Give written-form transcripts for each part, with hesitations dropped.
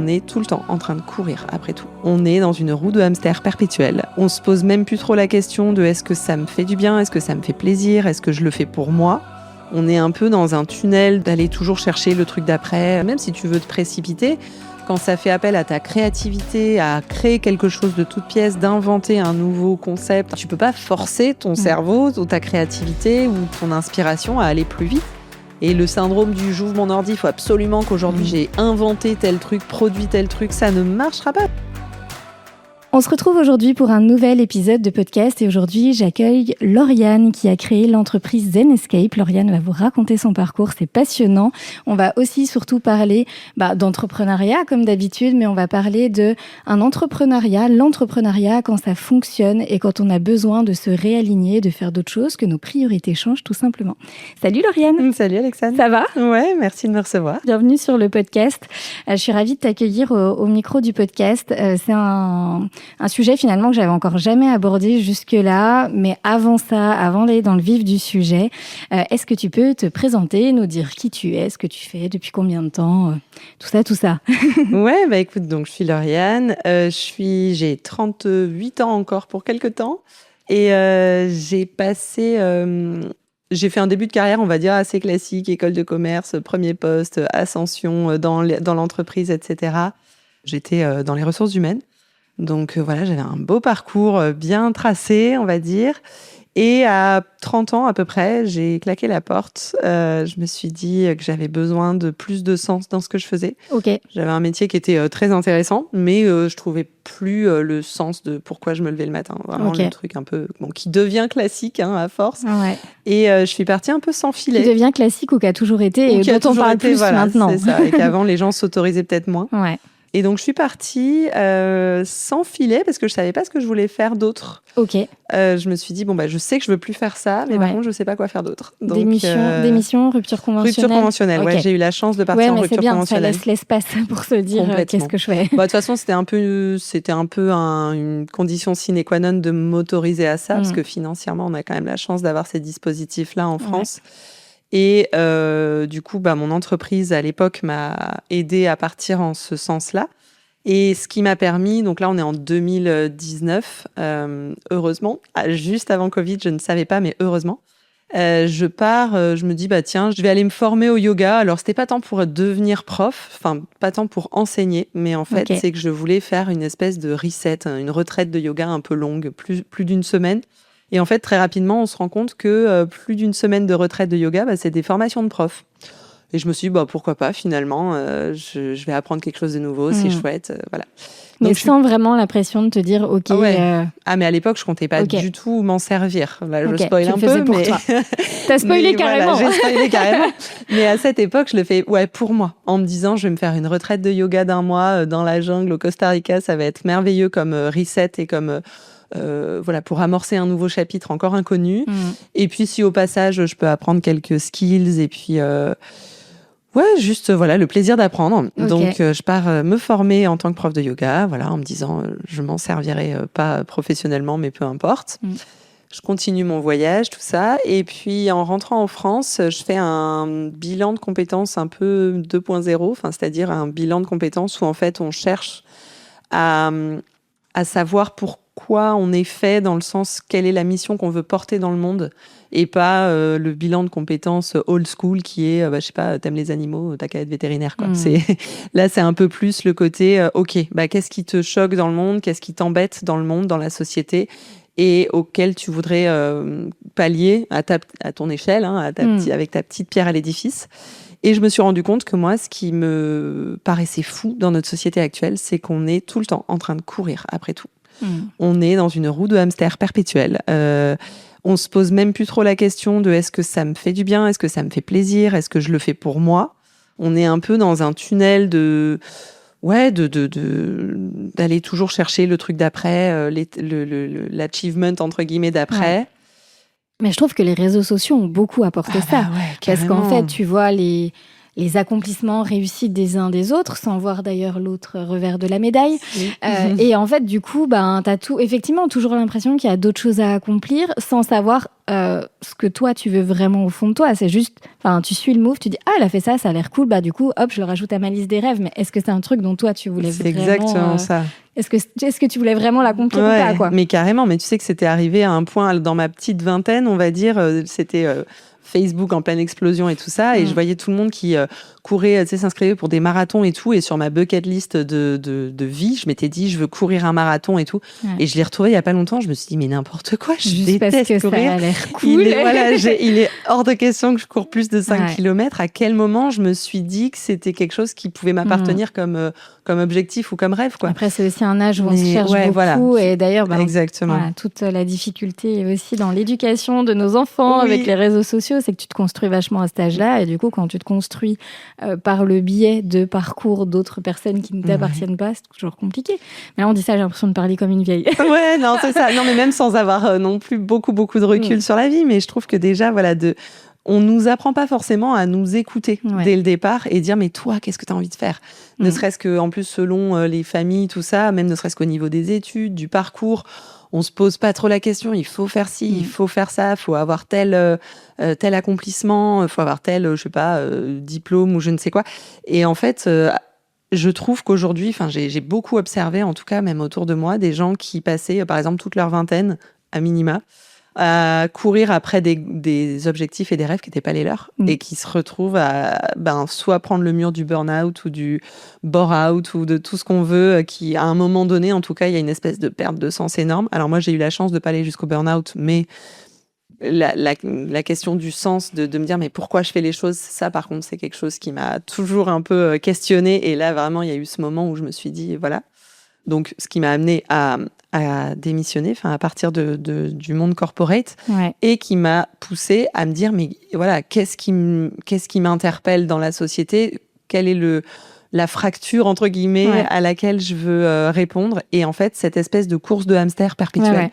est tout le temps en train de courir après tout. On est dans une roue de hamster perpétuelle. On se pose même plus trop la question de est-ce que ça me fait du bien, est-ce que ça me fait plaisir, est-ce que je le fais pour moi. On est un peu dans un tunnel d'aller toujours chercher le truc d'après. Même si tu veux te précipiter, quand ça fait appel à ta créativité, à créer quelque chose de toute pièce, d'inventer un nouveau concept, tu peux pas forcer ton cerveau ou ta créativité ou ton inspiration à aller plus vite. Et le syndrome du j'ouvre mon ordi, il faut absolument qu'aujourd'hui j'ai inventé tel truc, produit tel truc, ça ne marchera pas. On se retrouve aujourd'hui pour un nouvel épisode de podcast et aujourd'hui j'accueille Lauriane qui a créé l'entreprise Zen Escape. Lauriane va vous raconter son parcours, c'est passionnant. On va aussi surtout parler d'entrepreneuriat comme d'habitude, mais on va parler l'entrepreneuriat quand ça fonctionne et quand on a besoin de se réaligner, de faire d'autres choses, que nos priorités changent tout simplement. Salut Lauriane. Salut Alexandre. Ça va ? Ouais, merci de me recevoir. Bienvenue sur le podcast. Je suis ravie de t'accueillir au micro du podcast. C'est un sujet finalement que j'avais encore jamais abordé jusque-là, mais avant d'aller dans le vif du sujet, est-ce que tu peux te présenter, nous dire qui tu es, ce que tu fais, depuis combien de temps, tout ça. Ouais, écoute, donc je suis Lauriane, j'ai 38 ans encore pour quelques temps, et j'ai fait un début de carrière, on va dire, assez classique, école de commerce, premier poste, ascension dans l'entreprise, etc. J'étais dans les ressources humaines. Donc voilà, j'avais un beau parcours bien tracé, on va dire. Et à 30 ans à peu près, j'ai claqué la porte. Je me suis dit que j'avais besoin de plus de sens dans ce que je faisais. Okay. J'avais un métier qui était très intéressant, mais je trouvais plus le sens de pourquoi je me levais le matin. Vraiment le truc un peu qui devient classique à force. Ouais. Et je suis partie un peu sans filet. Qui devient classique ou qui a toujours été et dont on parle plus maintenant. C'est ça, et qu'avant les gens s'autorisaient peut-être moins. Ouais. Et donc, je suis partie sans filet parce que je savais pas ce que je voulais faire d'autre. Ok. Je me suis dit, je sais que je veux plus faire ça, mais par contre, je sais pas quoi faire d'autre. Donc, démission, rupture conventionnelle. Rupture conventionnelle, ouais. J'ai eu la chance de partir en rupture conventionnelle. Ouais, mais c'est bien, ça laisse l'espace pour se dire qu'est-ce que je fais. De toute façon, c'était un peu une condition sine qua non de m'autoriser à ça, parce que financièrement, on a quand même la chance d'avoir ces dispositifs-là en France. Et du coup, mon entreprise, à l'époque, m'a aidée à partir en ce sens-là. Et ce qui m'a permis, donc là, on est en 2019, heureusement, juste avant Covid, je ne savais pas, mais heureusement, je me dis, tiens, je vais aller me former au yoga. Alors, c'était pas tant pour devenir prof, enfin, pas tant pour enseigner, mais en fait, c'est que je voulais faire une espèce de reset, une retraite de yoga un peu longue, plus d'une semaine. Et en fait, très rapidement, on se rend compte que plus d'une semaine de retraite de yoga, c'est des formations de profs. Et je me suis dit, pourquoi pas, finalement, je vais apprendre quelque chose de nouveau, c'est chouette, voilà. Mais sans vraiment la pression de te dire, ok... Ah, ouais. Mais à l'époque, je comptais pas du tout m'en servir. Là, je spoil un peu, mais... T'as spoilé carrément. Voilà, j'ai spoilé carrément. Mais à cette époque, je le fais pour moi, en me disant, je vais me faire une retraite de yoga d'1 mois dans la jungle au Costa Rica, ça va être merveilleux comme reset et comme... pour amorcer un nouveau chapitre encore inconnu. Et puis, si au passage, je peux apprendre quelques skills et puis... juste le plaisir d'apprendre. Donc, je pars me former en tant que prof de yoga, en me disant, je m'en servirai pas professionnellement, mais peu importe. Je continue mon voyage, tout ça. Et puis, en rentrant en France, je fais un bilan de compétences un peu 2.0, c'est-à-dire un bilan de compétences où, en fait, on cherche à savoir pourquoi on est fait, dans le sens quelle est la mission qu'on veut porter dans le monde, et pas le bilan de compétences old school qui est, t'aimes les animaux, t'as qu'à être vétérinaire, quoi. Là, c'est un peu plus le côté, qu'est-ce qui te choque dans le monde, qu'est-ce qui t'embête dans le monde, dans la société, et auquel tu voudrais pallier à ton échelle, avec ta petite pierre à l'édifice. Et je me suis rendu compte que moi, ce qui me paraissait fou dans notre société actuelle, c'est qu'on est tout le temps en train de courir après tout. On est dans une roue de hamster perpétuelle. On se pose même plus trop la question de est-ce que ça me fait du bien, est-ce que ça me fait plaisir, est-ce que je le fais pour moi. On est un peu dans un tunnel d'aller toujours chercher le truc d'après, l'achievement entre guillemets d'après. Ouais. Mais je trouve que les réseaux sociaux ont beaucoup apporté ça. Ouais, parce qu'en fait, tu vois, les les accomplissements, réussites des uns des autres, sans voir d'ailleurs l'autre revers de la médaille. Et en fait, du coup, t'as effectivement toujours l'impression qu'il y a d'autres choses à accomplir, sans savoir ce que toi tu veux vraiment au fond de toi. C'est juste, tu suis le move, tu dis elle a fait ça, ça a l'air cool, du coup, hop, je le rajoute à ma liste des rêves. Mais est-ce que c'est un truc dont toi tu voulais c'est vraiment exactement ça. Est-ce que tu voulais vraiment l'accomplir ou pas, quoi? Mais carrément, mais tu sais que c'était arrivé à un point dans ma petite vingtaine, on va dire, c'était Facebook en pleine explosion et tout ça, et je voyais tout le monde qui courait, tu sais, s'inscrivait pour des marathons et tout, et sur ma bucket list de vie, je m'étais dit, je veux courir un marathon et tout, et je l'ai retrouvé il y a pas longtemps, je me suis dit, mais n'importe quoi, je déteste courir. Ça a l'air cool. Il est hors de question que je cours plus de 5 kilomètres. À quel moment je me suis dit que c'était quelque chose qui pouvait m'appartenir comme objectif ou comme rêve, quoi. Après, c'est aussi un âge où on se cherche beaucoup, et d'ailleurs, exactement. Toute la difficulté aussi dans l'éducation de nos enfants avec les réseaux sociaux, c'est que tu te construis vachement à cet âge-là, et du coup, quand tu te construis par le biais de parcours d'autres personnes qui ne t'appartiennent pas, c'est toujours compliqué. Mais là, on dit ça, j'ai l'impression de parler comme une vieille. Ouais, non, c'est ça. Non, mais même sans avoir non plus beaucoup de recul sur la vie, mais je trouve que déjà, on nous apprend pas forcément à nous écouter dès le départ et dire, mais toi, qu'est-ce que tu as envie de faire? Ne serait-ce que, en plus, selon les familles, tout ça, même ne serait-ce qu'au niveau des études, du parcours, on se pose pas trop la question, il faut faire ci, il faut faire ça, il faut avoir tel accomplissement, il faut avoir tel, je sais pas, diplôme ou je ne sais quoi. Et en fait, je trouve qu'aujourd'hui, j'ai beaucoup observé, en tout cas, même autour de moi, des gens qui passaient, par exemple, toute leur vingtaine, à minima, à courir après des objectifs et des rêves qui n'étaient pas les leurs, et qui se retrouvent à soit prendre le mur du burn-out ou du bore-out ou de tout ce qu'on veut, qui, à un moment donné, en tout cas, il y a une espèce de perte de sens énorme. Alors moi, j'ai eu la chance de ne pas aller jusqu'au burn-out, mais la question du sens, de me dire mais pourquoi je fais les choses, ça par contre c'est quelque chose qui m'a toujours un peu questionnée, et là vraiment il y a eu ce moment où je me suis dit voilà, donc ce qui m'a amenée à démissionner, à partir du monde corporate, et qui m'a poussée à me dire mais voilà, qu'est-ce qui m'interpelle dans la société, quelle est la fracture entre guillemets à laquelle je veux répondre, et en fait cette espèce de course de hamster perpétuelle.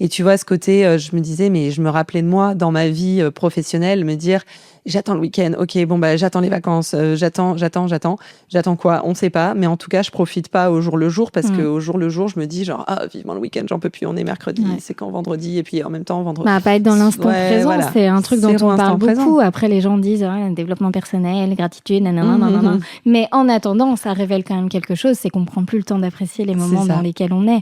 Et tu vois, ce côté, je me disais, mais je me rappelais de moi dans ma vie professionnelle, me dire, j'attends le week-end, ok, j'attends les vacances, j'attends quoi, on ne sait pas, mais en tout cas, je profite pas au jour le jour, parce que au jour le jour, je me dis genre, vivement le week-end, j'en peux plus, on est mercredi, c'est quand vendredi, et puis en même temps, vendredi. Pas être dans l'instant présent, c'est un truc dont on parle beaucoup. Après, les gens disent, développement personnel, gratitude, nanana. Mais en attendant, ça révèle quand même quelque chose, c'est qu'on prend plus le temps d'apprécier les moments dans lesquels on est.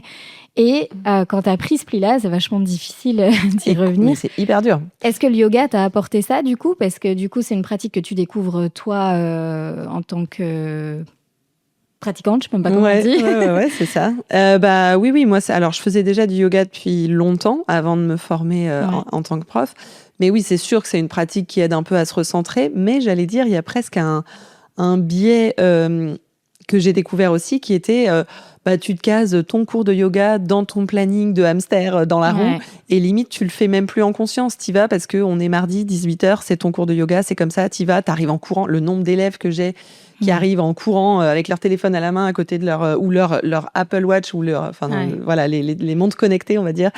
Et quand tu as pris ce pli-là, c'est vachement difficile d'y revenir. Mais c'est hyper dur. Est-ce que le yoga t'a apporté ça, du coup? Parce que, du coup, c'est une pratique que tu découvres, toi, en tant que pratiquante, je ne sais même pas comment on dit. Ouais, c'est ça. Oui, moi, alors, je faisais déjà du yoga depuis longtemps, avant de me former en tant que prof. Mais oui, c'est sûr que c'est une pratique qui aide un peu à se recentrer. Mais j'allais dire, il y a presque un biais que j'ai découvert aussi, qui était... tu te cases ton cours de yoga dans ton planning de hamster dans la roue, et limite tu le fais même plus en conscience, t'y vas parce qu'on est mardi 18h, c'est ton cours de yoga, c'est comme ça, t'y vas, t'arrives en courant. Le nombre d'élèves que j'ai qui arrivent en courant avec leur téléphone à la main à côté de leur Apple Watch ou les montres connectées, on va dire,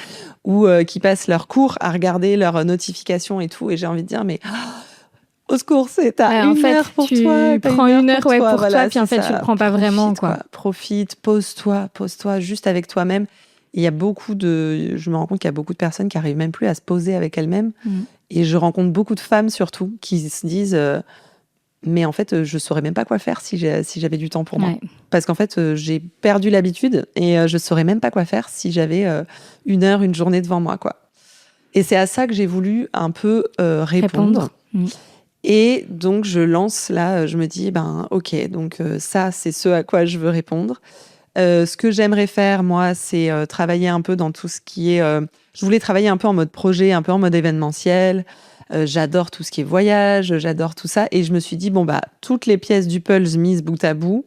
ou qui passent leur cours à regarder leurs notifications et tout, et j'ai envie de dire mais au secours, t'as une heure pour toi. Tu prends une heure pour toi, puis en fait, tu le prends pas vraiment, quoi. Profite, pose-toi juste avec toi-même. Il y a je me rends compte qu'il y a beaucoup de personnes qui arrivent même plus à se poser avec elles-mêmes. Et je rencontre beaucoup de femmes, surtout, qui se disent, mais en fait, je saurais même pas quoi faire si j'avais du temps pour moi. Parce qu'en fait, j'ai perdu l'habitude, et je saurais même pas quoi faire si j'avais une journée devant moi, quoi. Et c'est à ça que j'ai voulu un peu répondre. Et donc, je lance là, je me dis, ok, donc ça, c'est ce à quoi je veux répondre. Ce que j'aimerais faire, moi, c'est travailler un peu dans tout ce qui est... je voulais travailler un peu en mode projet, un peu en mode événementiel. J'adore tout ce qui est voyage, j'adore tout ça. Et je me suis dit, toutes les pièces du puzzle mises bout à bout,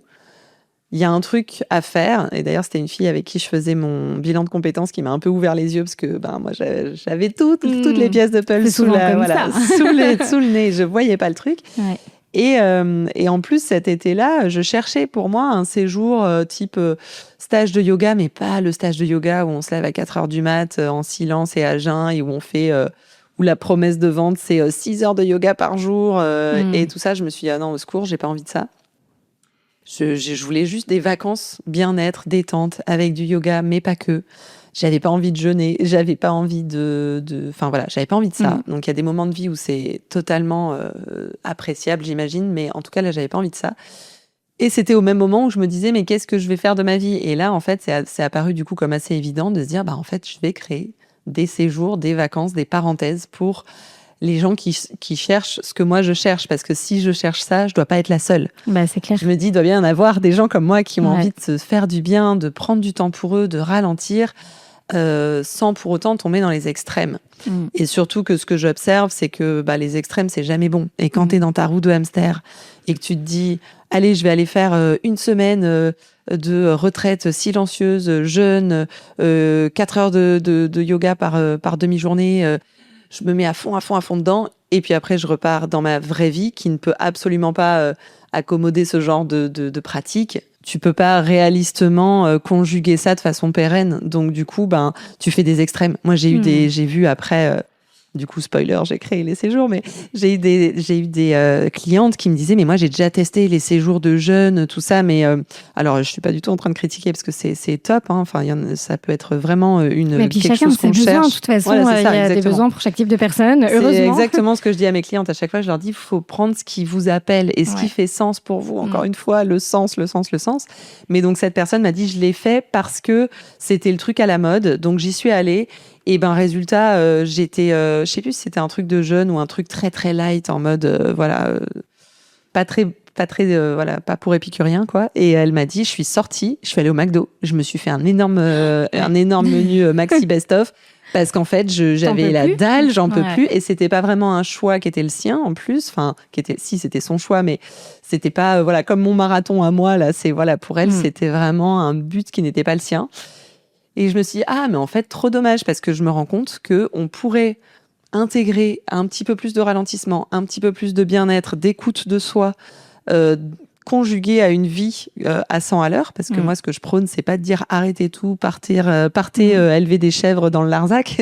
il y a un truc à faire. Et d'ailleurs, c'était une fille avec qui je faisais mon bilan de compétences qui m'a un peu ouvert les yeux, parce que moi, j'avais toutes les pièces de puzzle sous le nez. Je voyais pas le truc. Et en plus, cet été-là, je cherchais pour moi un séjour type stage de yoga, mais pas le stage de yoga où on se lève à 4h du mat en silence et à jeun, et où où la promesse de vente, c'est 6 heures de yoga par jour et tout ça. Je me suis dit, ah non, au secours, j'ai pas envie de ça. Je voulais juste des vacances, bien-être, détente, avec du yoga, mais pas que. J'avais pas envie de jeûner, j'avais pas envie enfin voilà, j'avais pas envie de ça. Donc il y a des moments de vie où c'est totalement appréciable, j'imagine, mais en tout cas là, j'avais pas envie de ça. Et c'était au même moment où je me disais, mais qu'est-ce que je vais faire de ma vie? Et là, en fait, c'est apparu du coup comme assez évident de se dire, bah en fait, je vais créer des séjours, des vacances, des parenthèses pour les gens qui cherchent ce que moi je cherche, parce que si je cherche ça, je dois pas être la seule. Bah, c'est clair. Je me dis, il doit bien y en avoir des gens comme moi qui ont envie de se faire du bien, de prendre du temps pour eux, de ralentir, sans pour autant tomber dans les extrêmes. Et surtout que ce que j'observe, c'est que les extrêmes, c'est jamais bon. Et quand tu es dans ta roue de hamster et que tu te dis, allez, je vais aller faire une semaine de retraite silencieuse, jeûne, 4 heures de yoga par demi-journée, je me mets à fond dedans, et puis après je repars dans ma vraie vie qui ne peut absolument pas accommoder ce genre de pratique. Tu peux pas réalistement conjuguer ça de façon pérenne, donc du coup tu fais des extrêmes. Moi j'ai vu après du coup spoiler, j'ai créé les séjours, mais j'ai eu des clientes qui me disaient, mais moi j'ai déjà testé les séjours de jeûne, tout ça, mais alors je suis pas du tout en train de critiquer parce que c'est top, hein. Enfin ça peut être vraiment mais puis quelque chacun chose qu'on ses besoins, cherche. de toute façon, Voilà, il y a des besoins pour chaque type de personne, heureusement. C'est exactement ce que je dis à mes clientes à chaque fois. Je leur dis, il faut prendre ce qui vous appelle et ce qui fait sens pour vous. Encore une fois, le sens. Mais donc cette personne m'a dit, je l'ai fait parce que c'était le truc à la mode, donc j'y suis allée. Et résultat, j'étais, je sais plus si c'était un truc de jeûne ou un truc très très light en mode, pas pour épicurien quoi. Et elle m'a dit, je suis allée au McDo, je me suis fait un énorme menu maxi best-of. Parce qu'en fait, j'avais la dalle, j'en peux plus, et c'était pas vraiment un choix qui était le sien en plus, c'était son choix, mais c'était pas comme mon marathon à moi là, pour elle, c'était vraiment un but qui n'était pas le sien. Et je me suis dit, mais en fait, trop dommage, parce que je me rends compte qu'on pourrait intégrer un petit peu plus de ralentissement, un petit peu plus de bien-être, d'écoute de soi, conjugué à une vie à 100 à l'heure, parce que moi, ce que je prône, c'est pas de dire arrêtez tout, partez élever des chèvres dans le Larzac,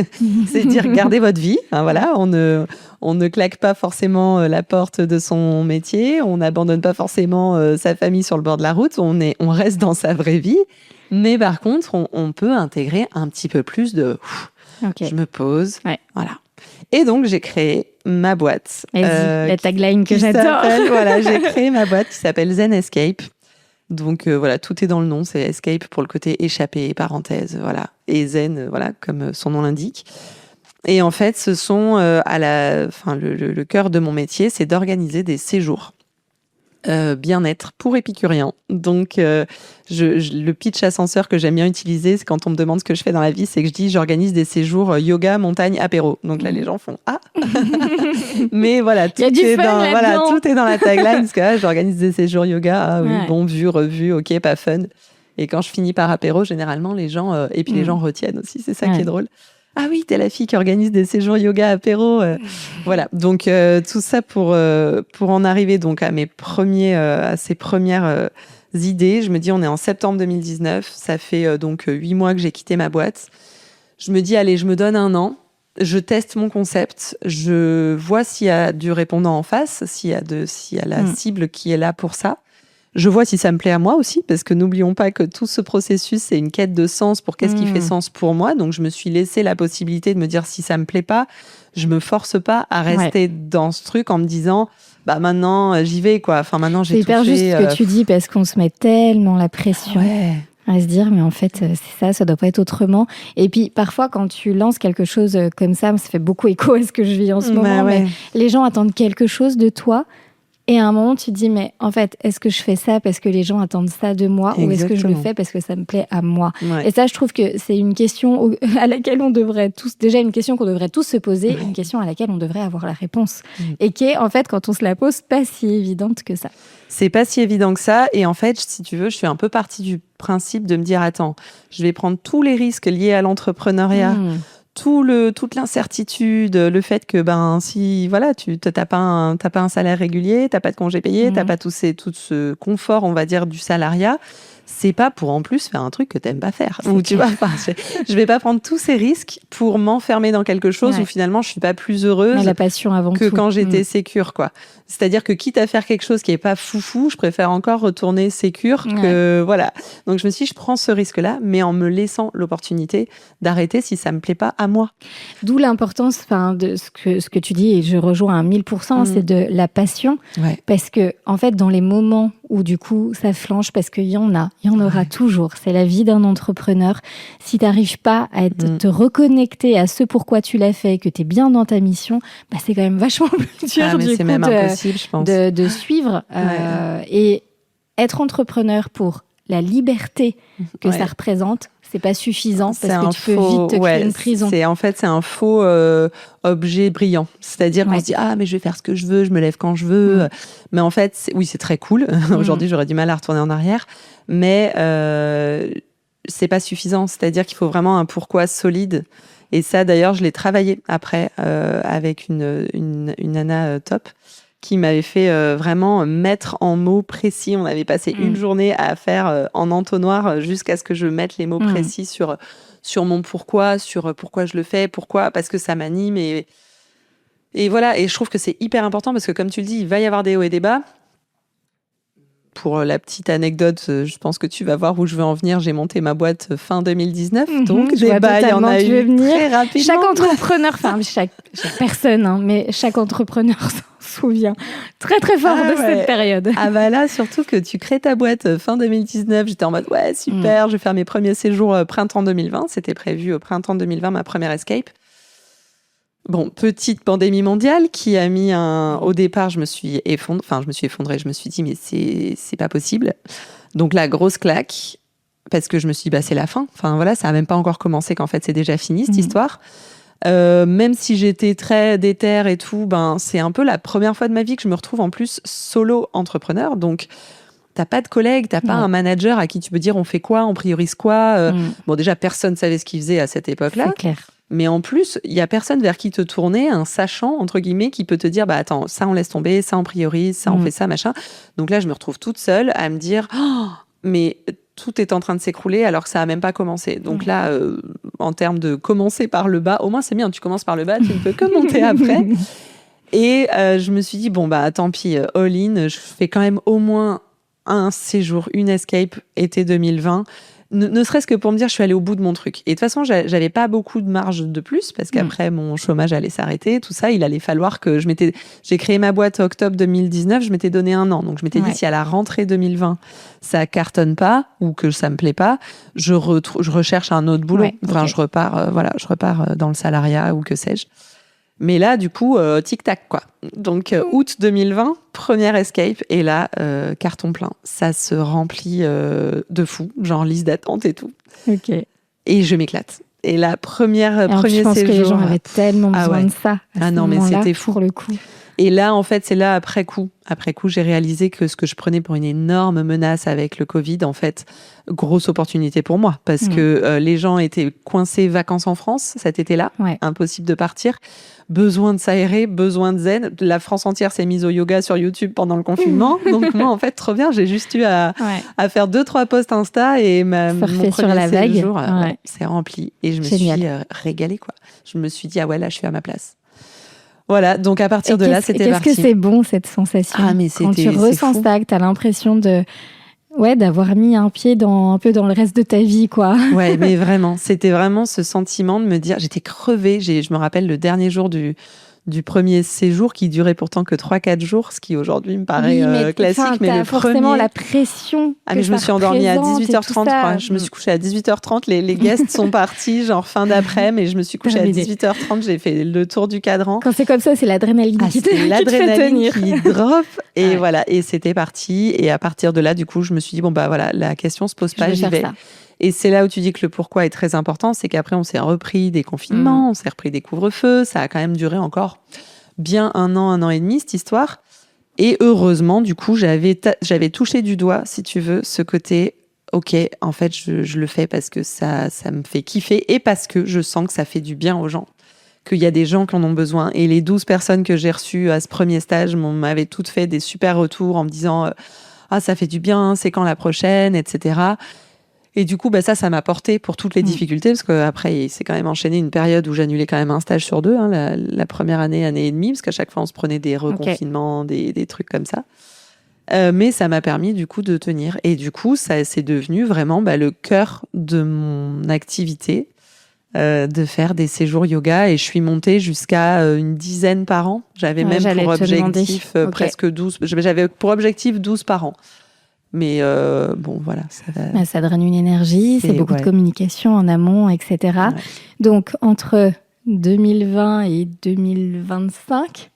c'est de dire gardez votre vie. Hein, voilà, on ne claque pas forcément la porte de son métier, on n'abandonne pas forcément sa famille sur le bord de la route, on reste dans sa vraie vie. Mais par contre, on peut intégrer un petit peu plus de je me pose. Ouais. Voilà. Et donc, j'ai créé ma boîte. La tagline que j'adore. J'ai créé ma boîte qui s'appelle Zen Escape. Donc, tout est dans le nom. C'est Escape pour le côté échappé, parenthèse. Voilà. Et Zen, comme son nom l'indique. Et en fait, ce sont le cœur de mon métier, c'est d'organiser des séjours. Bien-être pour épicuriens. Donc, le pitch ascenseur que j'aime bien utiliser, c'est quand on me demande ce que je fais dans la vie, c'est que je dis j'organise des séjours yoga, montagne, apéro. Donc là, les gens font mais voilà, tout est dans la tagline, parce que là, j'organise des séjours yoga. Bon, vu, revu, ok, pas fun. Et quand je finis par apéro, généralement, les gens, et puis les gens retiennent aussi, c'est ça qui est drôle. Ah oui, t'es la fille qui organise des séjours yoga apéro. Voilà, donc tout ça pour en arriver donc à ces premières idées. Je me dis, on est en septembre 2019, ça fait donc 8 mois que j'ai quitté ma boîte. Je me dis, allez, je me donne 1 an, je teste mon concept, je vois s'il y a du répondant en face, s'il y a la cible qui est là pour ça. Je vois si ça me plaît à moi aussi, parce que n'oublions pas que tout ce processus, c'est une quête de sens pour qu'est-ce qui fait sens pour moi. Donc, je me suis laissé la possibilité de me dire si ça me plaît pas, je me force pas à rester dans ce truc en me disant, maintenant, j'y vais, quoi. Enfin, maintenant, j'ai tout fait. C'est hyper juste ce que tu dis, parce qu'on se met tellement la pression. Ouais. À se dire, mais en fait, c'est ça doit pas être autrement. Et puis, parfois, quand tu lances quelque chose comme ça fait beaucoup écho à ce que je vis en ce moment, mais les gens attendent quelque chose de toi. Et à un moment, tu te dis, mais en fait, est-ce que je fais ça parce que les gens attendent ça de moi, ou est-ce que je le fais parce que ça me plaît à moi? Et ça, je trouve que c'est une question à laquelle on devrait tous, déjà une question qu'on devrait tous se poser, une question à laquelle on devrait avoir la réponse. Et qui est, en fait, quand on se la pose, pas si évidente que ça. C'est pas si évident que ça. Et en fait, si tu veux, je suis un peu partie du principe de me dire, attends, je vais prendre tous les risques liés à l'entrepreneuriat, toute l'incertitude, le fait que si tu t'as pas un salaire régulier, t'as pas de congé payé, t'as pas tout ce confort, on va dire, du salariat, c'est pas pour en plus faire un truc que t'aimes pas faire. Ou tu vois, je vais pas prendre tous ces risques pour m'enfermer dans quelque chose où finalement je suis pas plus heureuse la passion avant que tout. quand j'étais sécure, quoi. C'est-à-dire que quitte à faire quelque chose qui est pas foufou, je préfère encore retourner sécure que voilà. Donc je me suis dit, je prends ce risque-là, mais en me laissant l'opportunité d'arrêter si ça me plaît pas à moi. D'où l'importance, de ce que tu dis, et je rejoins à 1000%, c'est de la passion. Ouais. Parce que, en fait, dans les moments où, du coup, ça flanche, parce qu'il y en aura toujours. C'est la vie d'un entrepreneur. Si tu n'arrives pas à te reconnecter à ce pourquoi tu l'as fait, que tu es bien dans ta mission, c'est quand même vachement plus dur, du c'est coup, même impossible, je pense. de suivre. Et être entrepreneur pour la liberté que ça représente, c'est pas suffisant parce que tu peux vite te créer une prison. C'est un faux objet brillant. C'est-à-dire qu'on se dit, mais je vais faire ce que je veux, je me lève quand je veux. Mais en fait, c'est très cool. Aujourd'hui, j'aurais du mal à retourner en arrière. Mais c'est pas suffisant. C'est-à-dire qu'il faut vraiment un pourquoi solide. Et ça, d'ailleurs, je l'ai travaillé après avec une nana top qui m'avait fait vraiment mettre en mots précis. On avait passé une journée à faire en entonnoir jusqu'à ce que je mette les mots précis sur mon pourquoi, sur pourquoi je le fais, pourquoi, parce que ça m'anime. Et voilà, et je trouve que c'est hyper important parce que comme tu le dis, il va y avoir des hauts et des bas. Pour la petite anecdote, je pense que tu vas voir où je veux en venir. J'ai monté ma boîte fin 2019, donc des bas, il y en a eu très rapidement. Chaque entrepreneur, chaque personne, mais chaque entrepreneur s'en souvient très très fort de cette période. Ah là, surtout que tu crées ta boîte fin 2019, j'étais en mode ouais super, je vais faire mes premiers séjours printemps 2020. C'était prévu au printemps 2020 ma première escape. Bon, petite pandémie mondiale qui a mis au départ, je me suis effondrée, je me suis dit, mais c'est pas possible. Donc, la grosse claque, parce que je me suis dit, c'est la fin. Enfin, voilà, ça a même pas encore commencé qu'en fait, c'est déjà fini, cette histoire. Même si j'étais très déterre et tout, c'est un peu la première fois de ma vie que je me retrouve en plus solo entrepreneur. Donc, t'as pas de collègue, t'as pas un manager à qui tu peux dire, on fait quoi, on priorise quoi. Bon, déjà, personne savait ce qu'il faisait à cette époque-là. C'est clair. Mais en plus, il y a personne vers qui te tourner, un sachant, entre guillemets, qui peut te dire, attends, ça on laisse tomber, ça on priorise, ça on fait ça, machin. Donc là, je me retrouve toute seule à me dire, mais tout est en train de s'écrouler alors que ça a même pas commencé. Donc là, en termes de commencer par le bas, au moins c'est bien, tu commences par le bas, tu ne peux que monter après. Et je me suis dit, tant pis, all in, je fais quand même au moins un séjour, une escape, été 2020. Ne serait-ce que pour me dire, je suis allée au bout de mon truc. Et de toute façon, j'avais pas beaucoup de marge de plus parce qu'après, mon chômage allait s'arrêter, tout ça. Il allait falloir que j'ai créé ma boîte octobre 2019, je m'étais donné 1 an. Donc, je m'étais dit, si à la rentrée 2020, ça cartonne pas ou que ça me plaît pas, je recherche un autre boulot. Je repars dans le salariat ou que sais-je. Mais là, du coup, tic-tac, quoi. Donc, août 2020, première escape. Et là, carton plein. Ça se remplit de fou. Genre liste d'attente et tout. Ok. Et je m'éclate. Et la premier séjour... Je pense que les gens avaient tellement besoin de ça. Mais c'était fou. Pour le coup. Et là, en fait, c'est là, après coup, j'ai réalisé que ce que je prenais pour une énorme menace avec le Covid, en fait, grosse opportunité pour moi. Parce que les gens étaient coincés vacances en France cet été-là. Impossible de partir. Besoin de s'aérer, besoin de zen. La France entière s'est mise au yoga sur YouTube pendant le confinement. Donc moi, en fait, trop bien. J'ai juste eu à faire 2-3 posts Insta et mon premier sur la séjour s'est rempli. Et je me suis régalée, quoi. Je me suis dit, là, je suis à ma place. Voilà, donc à partir de là, c'était parti. Qu'est-ce que c'est bon, cette sensation. Mais quand tu ressens ça, que tu as l'impression d'avoir mis un pied un peu dans le reste de ta vie, quoi. Ouais, mais vraiment, c'était vraiment ce sentiment de me dire, j'étais crevée. Je me rappelle le dernier jour du premier séjour qui durait pourtant que 3-4 jours, ce qui aujourd'hui me paraît classique, mais le forcément premier... la pression. Mais je me suis endormie à 18h30, quoi. Je me suis couchée à 18h30, les guests sont partis, genre fin d'après, mais je me suis couchée à 18h30, j'ai fait le tour du cadran. Quand c'est comme ça, c'est l'adrénaline qui te fait tenir. Qui drop, et voilà, et c'était parti, et à partir de là, du coup, je me suis dit, la question se pose pas, j'y vais. Et c'est là où tu dis que le pourquoi est très important, c'est qu'après, on s'est repris des confinements, on s'est repris des couvre-feux, ça a quand même duré encore bien 1 an et demi, cette histoire. Et heureusement, du coup, j'avais touché du doigt, si tu veux, ce côté, ok, en fait, je le fais parce que ça me fait kiffer et parce que je sens que ça fait du bien aux gens, qu'il y a des gens qui en ont besoin. Et les 12 personnes que j'ai reçues à ce premier stage m'avaient toutes fait des super retours en me disant... ah ça fait du bien, c'est quand la prochaine, etc. Et du coup, ça m'a porté pour toutes les difficultés, parce qu'après, il s'est quand même enchaîné une période où j'annulais quand même un stage sur 2, la première année et demie, parce qu'à chaque fois, on se prenait des reconfinements, des trucs comme ça. Mais ça m'a permis, du coup, de tenir. Et du coup, ça c'est devenu vraiment le cœur de mon activité, de faire des séjours yoga. Et je suis montée jusqu'à une dizaine par an. J'avais même pour objectif presque 12. J'avais pour objectif 12 par an. Mais voilà. Ça draine une énergie, c'est beaucoup de communication en amont, etc. Ouais. Donc, entre 2020 et 2025,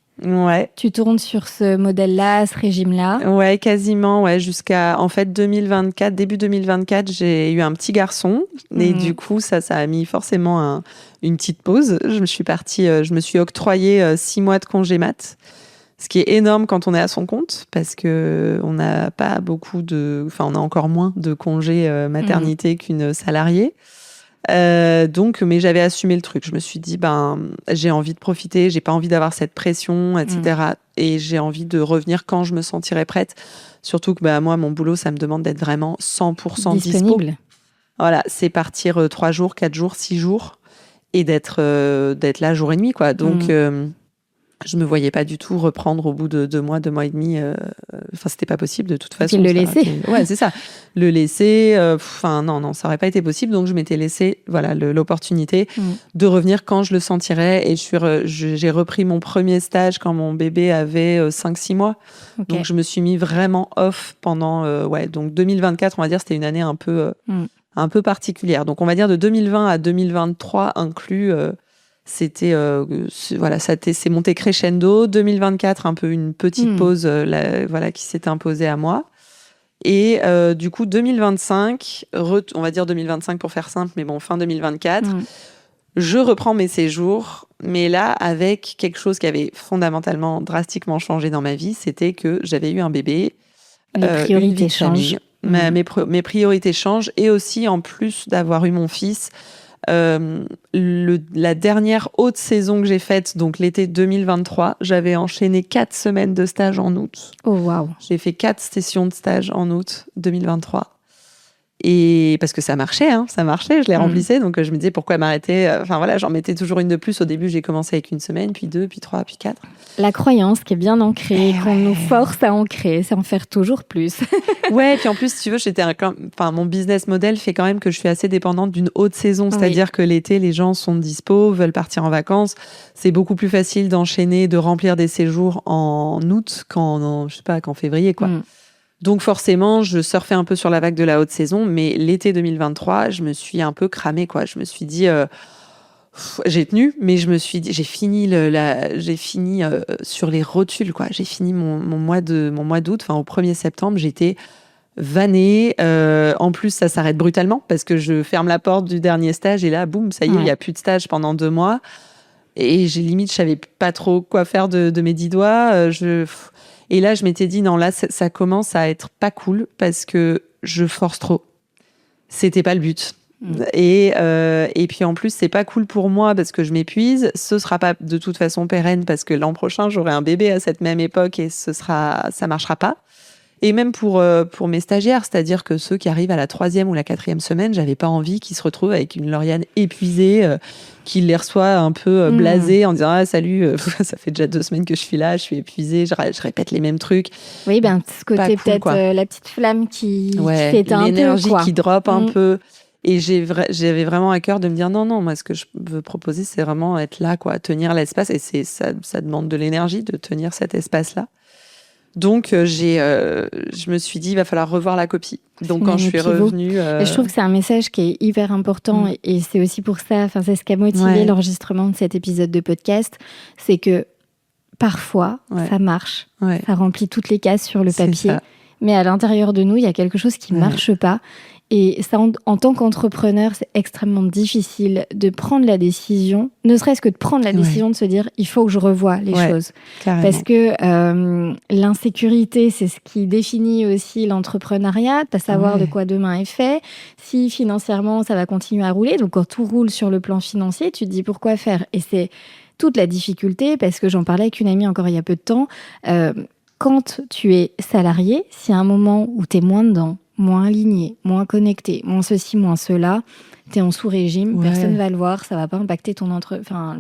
tu tournes sur ce modèle-là, ce régime-là. Ouais, quasiment, jusqu'à, en fait, 2024, début 2024, j'ai eu un petit garçon. Et du coup, ça a mis forcément une petite pause. Je me suis octroyée 6 mois de congé mat. Ce qui est énorme quand on est à son compte, parce que on n'a pas on a encore moins de congés maternité qu'une salariée. Mais j'avais assumé le truc. Je me suis dit, j'ai envie de profiter, j'ai pas envie d'avoir cette pression, etc. Et j'ai envie de revenir quand je me sentirai prête. Surtout que moi, mon boulot, ça me demande d'être vraiment 100% disponible. Dispo. Voilà, c'est partir 3 jours, 4 jours, 6 jours, et d'être là jour et nuit, quoi. Donc je me voyais pas du tout reprendre au bout de 2 mois et demi. C'était pas possible de toute façon. Le laisser. Ouais, c'est ça. Le laisser. Non, ça aurait pas été possible. Donc je m'étais laissé, l'opportunité de revenir quand je le sentirais. Et j'ai repris mon premier stage quand mon bébé avait 5-6 mois. Okay. Donc je me suis mis vraiment off pendant. Donc 2024, on va dire, c'était une année un peu particulière. Donc on va dire de 2020 à 2023 inclus. C'était c'est monté crescendo. 2024, un peu une petite pause qui s'était imposée à moi. Et du coup 2025, on va dire 2025 pour faire simple, mais fin 2024, je reprends mes séjours, mais là avec quelque chose qui avait fondamentalement drastiquement changé dans ma vie, c'était que j'avais eu un bébé. Les priorités changent. Mes priorités changent, et aussi en plus d'avoir eu mon fils. La dernière haute saison que j'ai faite, donc l'été 2023, j'avais enchaîné 4 semaines de stage en août. Oh waouh! J'ai fait 4 sessions de stage en août 2023. Et parce que ça marchait, je les remplissais, donc je me disais pourquoi m'arrêter. J'en mettais toujours une de plus. Au début, j'ai commencé avec une semaine, puis 2, puis 3, puis 4. La croyance qui est bien ancrée, qu'on nous force à ancrer, c'est en faire toujours plus. Ouais, puis en plus, si tu veux, mon business model fait quand même que je suis assez dépendante d'une haute saison, c'est-à-dire que l'été, les gens sont dispo, veulent partir en vacances. C'est beaucoup plus facile d'enchaîner, de remplir des séjours en août qu'en février, quoi. Donc forcément, je surfais un peu sur la vague de la haute saison, mais l'été 2023, je me suis un peu cramée, quoi. Je me suis dit, j'ai tenu, mais je me suis dit, j'ai fini sur les rotules, quoi. J'ai fini mon mois d'août, au 1er septembre, j'étais vannée. En plus, ça s'arrête brutalement parce que je ferme la porte du dernier stage et là, boum, ça y est, il y a plus de stage pendant 2 mois. Et je savais pas trop quoi faire de mes 10 doigts. Et là, je m'étais dit, non, là, ça commence à être pas cool parce que je force trop. C'était pas le but. Et puis, en plus, c'est pas cool pour moi parce que je m'épuise. Ce sera pas de toute façon pérenne parce que l'an prochain, j'aurai un bébé à cette même époque et ça marchera pas. Et même pour mes stagiaires, c'est-à-dire que ceux qui arrivent à la 3e ou la 4e semaine, j'avais pas envie qu'ils se retrouvent avec une Lauriane épuisée, qu'ils les reçoit un peu blasés en disant « Ah, salut, ça fait déjà 2 semaines que je suis là, je suis épisée, je répète les mêmes trucs. » Oui, ce côté cool, peut-être la petite flamme qui s'éteint un peu. L'énergie qui drop un peu. Et j'avais vraiment à cœur de me dire non, moi, ce que je veux proposer, c'est vraiment être là, quoi, tenir l'espace. Et ça demande de l'énergie de tenir cet espace-là. Donc, je me suis dit, il va falloir revoir la copie. Donc, quand je suis revenue... Et je trouve que c'est un message qui est hyper important. Et c'est aussi pour ça, c'est ce qui a motivé l'enregistrement de cet épisode de podcast. C'est que parfois, ça marche. Ça remplit toutes les cases sur le papier. Mais à l'intérieur de nous, il y a quelque chose qui ne marche pas. Et ça, en tant qu'entrepreneur, c'est extrêmement difficile de prendre la décision, ne serait-ce que de prendre la décision de se dire « il faut que je revoie les choses ». Parce que l'insécurité, c'est ce qui définit aussi l'entrepreneuriat, à savoir de quoi demain est fait, si financièrement ça va continuer à rouler. Donc quand tout roule sur le plan financier, tu te dis pourquoi faire. Et c'est toute la difficulté, parce que j'en parlais avec une amie encore il y a peu de temps, quand tu es salarié, s'il y a un moment où tu es moins dedans, moins aligné, moins connecté, moins ceci, moins cela, tu es en sous-régime, personne ne va le voir, ça va pas impacter ton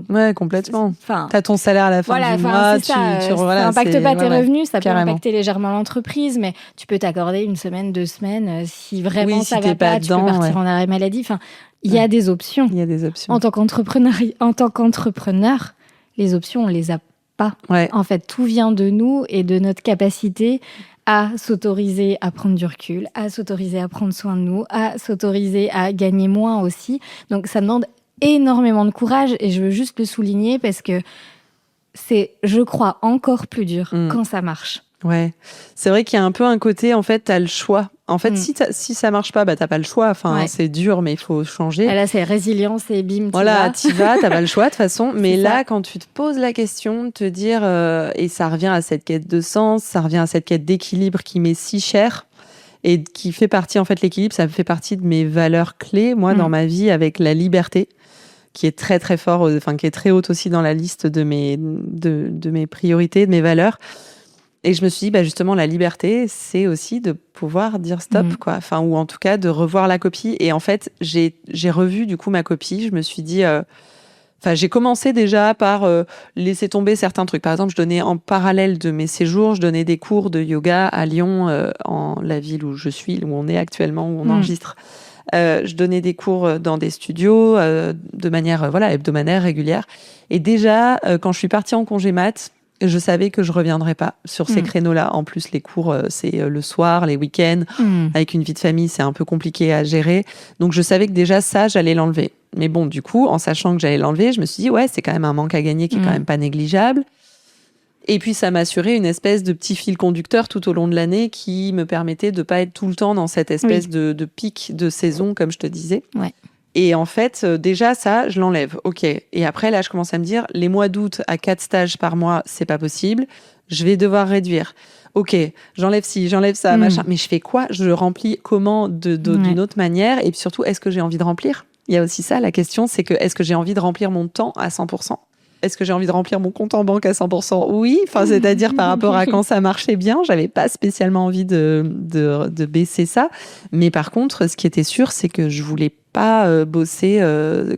Ouais, complètement. T'as ton salaire à la fin du mois, ça impacte pas tes revenus, ça peut impacter légèrement l'entreprise, mais tu peux t'accorder 1 semaine, 2 semaines, si vraiment ça va pas, tu peux partir en arrêt maladie. Enfin, il y a des options. Il y a des options. En tant qu'entrepreneur, les options, on les a pas. Ouais. En fait, tout vient de nous et de notre capacité à s'autoriser à prendre du recul, à s'autoriser à prendre soin de nous, à s'autoriser à gagner moins aussi. Donc, ça demande énormément de courage et je veux juste le souligner parce que c'est, je crois, encore plus dur quand ça marche. Ouais, c'est vrai qu'il y a un peu un côté, en fait, t'as le choix. En fait, si ça marche pas, t'as pas le choix. Enfin, c'est dur, mais il faut changer. Et là, c'est résilience et bim, t'y vas, t'as pas le choix de toute façon. Mais là, quand tu te poses la question de te dire, et ça revient à cette quête de sens, ça revient à cette quête d'équilibre qui m'est si chère et qui fait partie, en fait, l'équilibre, ça fait partie de mes valeurs clés, moi, dans ma vie, avec la liberté, qui est très, très fort, qui est très haute aussi dans la liste de mes priorités, de mes valeurs. Et je me suis dit, justement, la liberté, c'est aussi de pouvoir dire stop, quoi. Enfin, ou en tout cas, de revoir la copie. Et en fait, j'ai revu, du coup, ma copie. Je me suis dit, j'ai commencé déjà par laisser tomber certains trucs. Par exemple, je donnais en parallèle de mes séjours, je donnais des cours de yoga à Lyon, en la ville où je suis, où on est actuellement, où on enregistre. Je donnais des cours dans des studios de manière hebdomadaire, régulière. Et déjà, quand je suis partie en congé mat', je savais que je reviendrais pas sur ces créneaux-là. En plus, les cours, c'est le soir, les week-ends. Avec une vie de famille, c'est un peu compliqué à gérer. Donc, je savais que déjà, ça, j'allais l'enlever. Mais bon, du coup, en sachant que j'allais l'enlever, je me suis dit, ouais, c'est quand même un manque à gagner qui est quand même pas négligeable. Et puis, ça m'assurait une espèce de petit fil conducteur tout au long de l'année qui me permettait de pas être tout le temps dans cette espèce de pic de saison, comme je te disais. Ouais. Et en fait, déjà, ça, je l'enlève. OK. Et après, là, je commence à me dire, les mois d'août à 4 stages par mois, c'est pas possible. Je vais devoir réduire. OK, j'enlève ci, j'enlève ça, machin. Mais je fais quoi ? Je le remplis comment d'une autre manière ? Et puis surtout, est-ce que j'ai envie de remplir ? Il y a aussi ça, la question, c'est que est-ce que j'ai envie de remplir mon temps à 100% ? Est-ce que j'ai envie de remplir mon compte en banque à 100% ? Oui. Enfin, c'est-à-dire par rapport à quand ça marchait bien, j'avais pas spécialement envie de baisser ça. Mais par contre, ce qui était sûr, c'est que je voulais pas bosser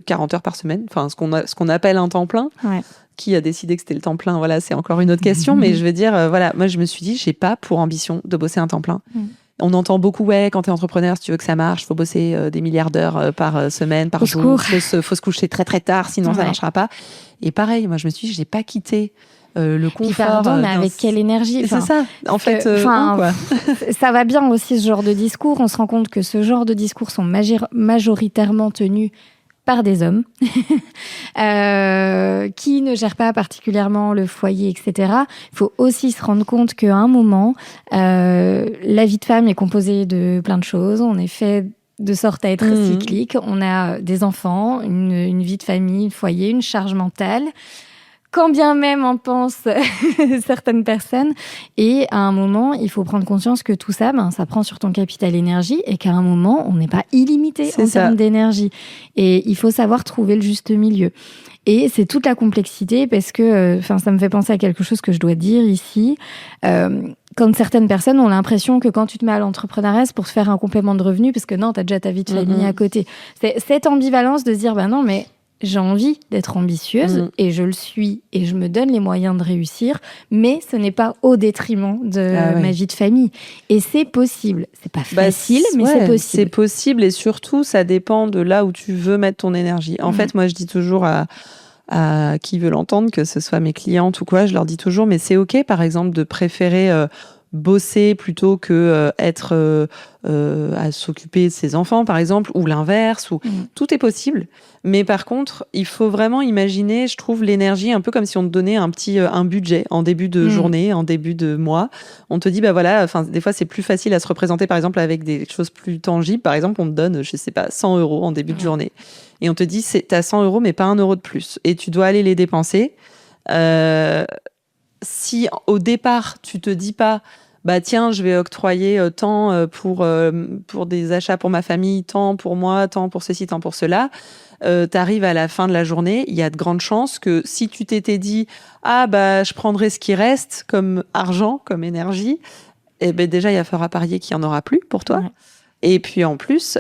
40 heures par semaine. Enfin, ce qu'on appelle un temps plein. Ouais. Qui a décidé que c'était le temps plein ? Voilà, c'est encore une autre question. Mais je veux dire, moi, je me suis dit, j'ai pas pour ambition de bosser un temps plein. On entend beaucoup, quand t'es entrepreneur, si tu veux que ça marche, faut bosser des milliards d'heures par semaine, par jour. Faut se coucher très très tard, sinon ça marchera pas. Et pareil, moi je me suis dit, j'ai pas quitté le confort. Puis pardon, mais avec quelle énergie ? C'est ça. En fait, quoi. Ça va bien aussi ce genre de discours. On se rend compte que ce genre de discours sont majoritairement tenus par des hommes qui ne gèrent pas particulièrement le foyer, etc. Il faut aussi se rendre compte qu'à un moment, la vie de femme est composée de plein de choses. On est fait de sorte à être cyclique. On a des enfants, une vie de famille, un foyer, une charge mentale. Quand bien même en pensent certaines personnes. Et à un moment, il faut prendre conscience que tout ça, ça prend sur ton capital énergie et qu'à un moment, on n'est pas illimité en termes d'énergie. Et il faut savoir trouver le juste milieu. Et c'est toute la complexité parce que, ça me fait penser à quelque chose que je dois dire ici. Quand certaines personnes ont l'impression que quand tu te mets à l'entrepreneuriat, c'est pour te faire un complément de revenu parce que non, t'as déjà ta vie de famille à côté. C'est cette ambivalence de se dire, non, mais j'ai envie d'être ambitieuse et je le suis et je me donne les moyens de réussir, mais ce n'est pas au détriment de ma vie de famille. Et c'est possible. C'est pas facile, mais c'est possible. C'est possible et surtout, ça dépend de là où tu veux mettre ton énergie. En fait, moi, je dis toujours à qui veut l'entendre, que ce soit mes clientes ou quoi, je leur dis toujours, mais c'est OK, par exemple, de préférer bosser plutôt que être à s'occuper de ses enfants, par exemple, ou l'inverse. Tout est possible. Mais par contre, il faut vraiment imaginer, je trouve, l'énergie un peu comme si on te donnait un budget en début de journée, en début de mois. On te dit, des fois, c'est plus facile à se représenter, par exemple, avec des choses plus tangibles. Par exemple, on te donne, je sais pas, 100 € en début de journée. Et on te dit, t'as 100 €, mais pas 1 € de plus. Et tu dois aller les dépenser. Si au départ, tu te dis pas, bah tiens, je vais octroyer tant pour des achats pour ma famille, tant pour moi, tant pour ceci, tant pour cela. T'arrives à la fin de la journée, il y a de grandes chances que si tu t'étais dit ah bah je prendrai ce qui reste comme argent, comme énergie, eh ben déjà il y a fort à parier qu'il y en aura plus pour toi. Ouais. Et puis en plus,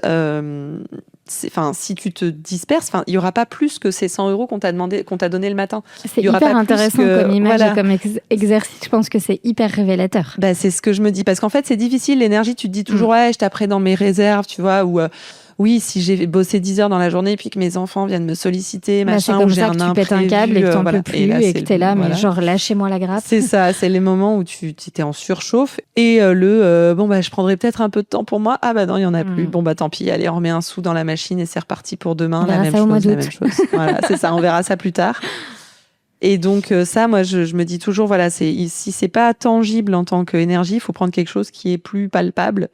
si tu te disperses, il y aura pas plus que ces 100 € qu'on t'a demandé, qu'on t'a donné le matin. C'est Il y aura hyper pas plus intéressant que- comme image voilà. et comme exercice. Je pense que c'est hyper révélateur. Bah, c'est ce que je me dis. Parce qu'en fait, c'est difficile. L'énergie, tu te dis toujours, ouais, je taperai dans mes réserves, tu vois, ou oui, si j'ai bossé 10 heures dans la journée, puis que mes enfants viennent me solliciter, Bah, c'est machin, comme ou j'ai ça un que tu pètes un imprévu, câble et que t'en voilà. peux plus là, et que t'es là, voilà. mais genre lâchez-moi la grappe. C'est ça, c'est les moments où tu étais en surchauffe. Et bon, bah, je prendrai peut-être un peu de temps pour moi. Ah, bah non, il y en a plus. Bon, bah, tant pis, allez, on remet un sou dans la machine et c'est reparti pour demain. On verra ça au mois La d'août. même chose. Voilà, c'est ça, on verra ça plus tard. Et donc, ça, moi, je me dis toujours, voilà, si c'est pas tangible en tant qu'énergie, il faut prendre quelque chose qui est plus palpable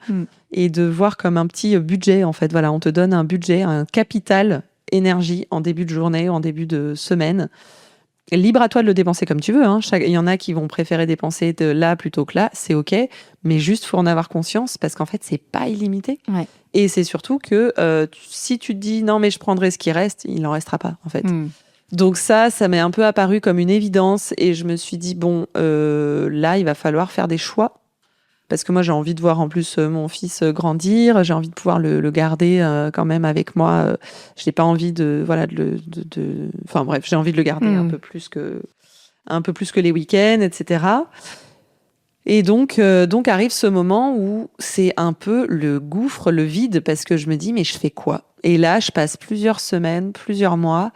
et de voir comme un petit budget, en fait. Voilà, on te donne un budget, un capital énergie en début de journée, en début de semaine. Libre à toi de le dépenser comme tu veux. Hein. Il y en a qui vont préférer dépenser de là plutôt que là, c'est OK. Mais juste, faut en avoir conscience parce qu'en fait, c'est pas illimité. Ouais. Et c'est surtout que si tu te dis non, mais je prendrai ce qui reste, il n'en restera pas, en fait. Donc ça m'est un peu apparu comme une évidence et je me suis dit, bon, là, il va falloir faire des choix. Parce que moi, j'ai envie de voir en plus mon fils grandir, j'ai envie de pouvoir le garder quand même avec moi. Je n'ai pas envie Enfin bref, j'ai envie de le garder un peu plus que les week-ends, etc. Et donc arrive ce moment où c'est un peu le gouffre, le vide, parce que je me dis, mais je fais quoi ? Et là, je passe plusieurs semaines, plusieurs mois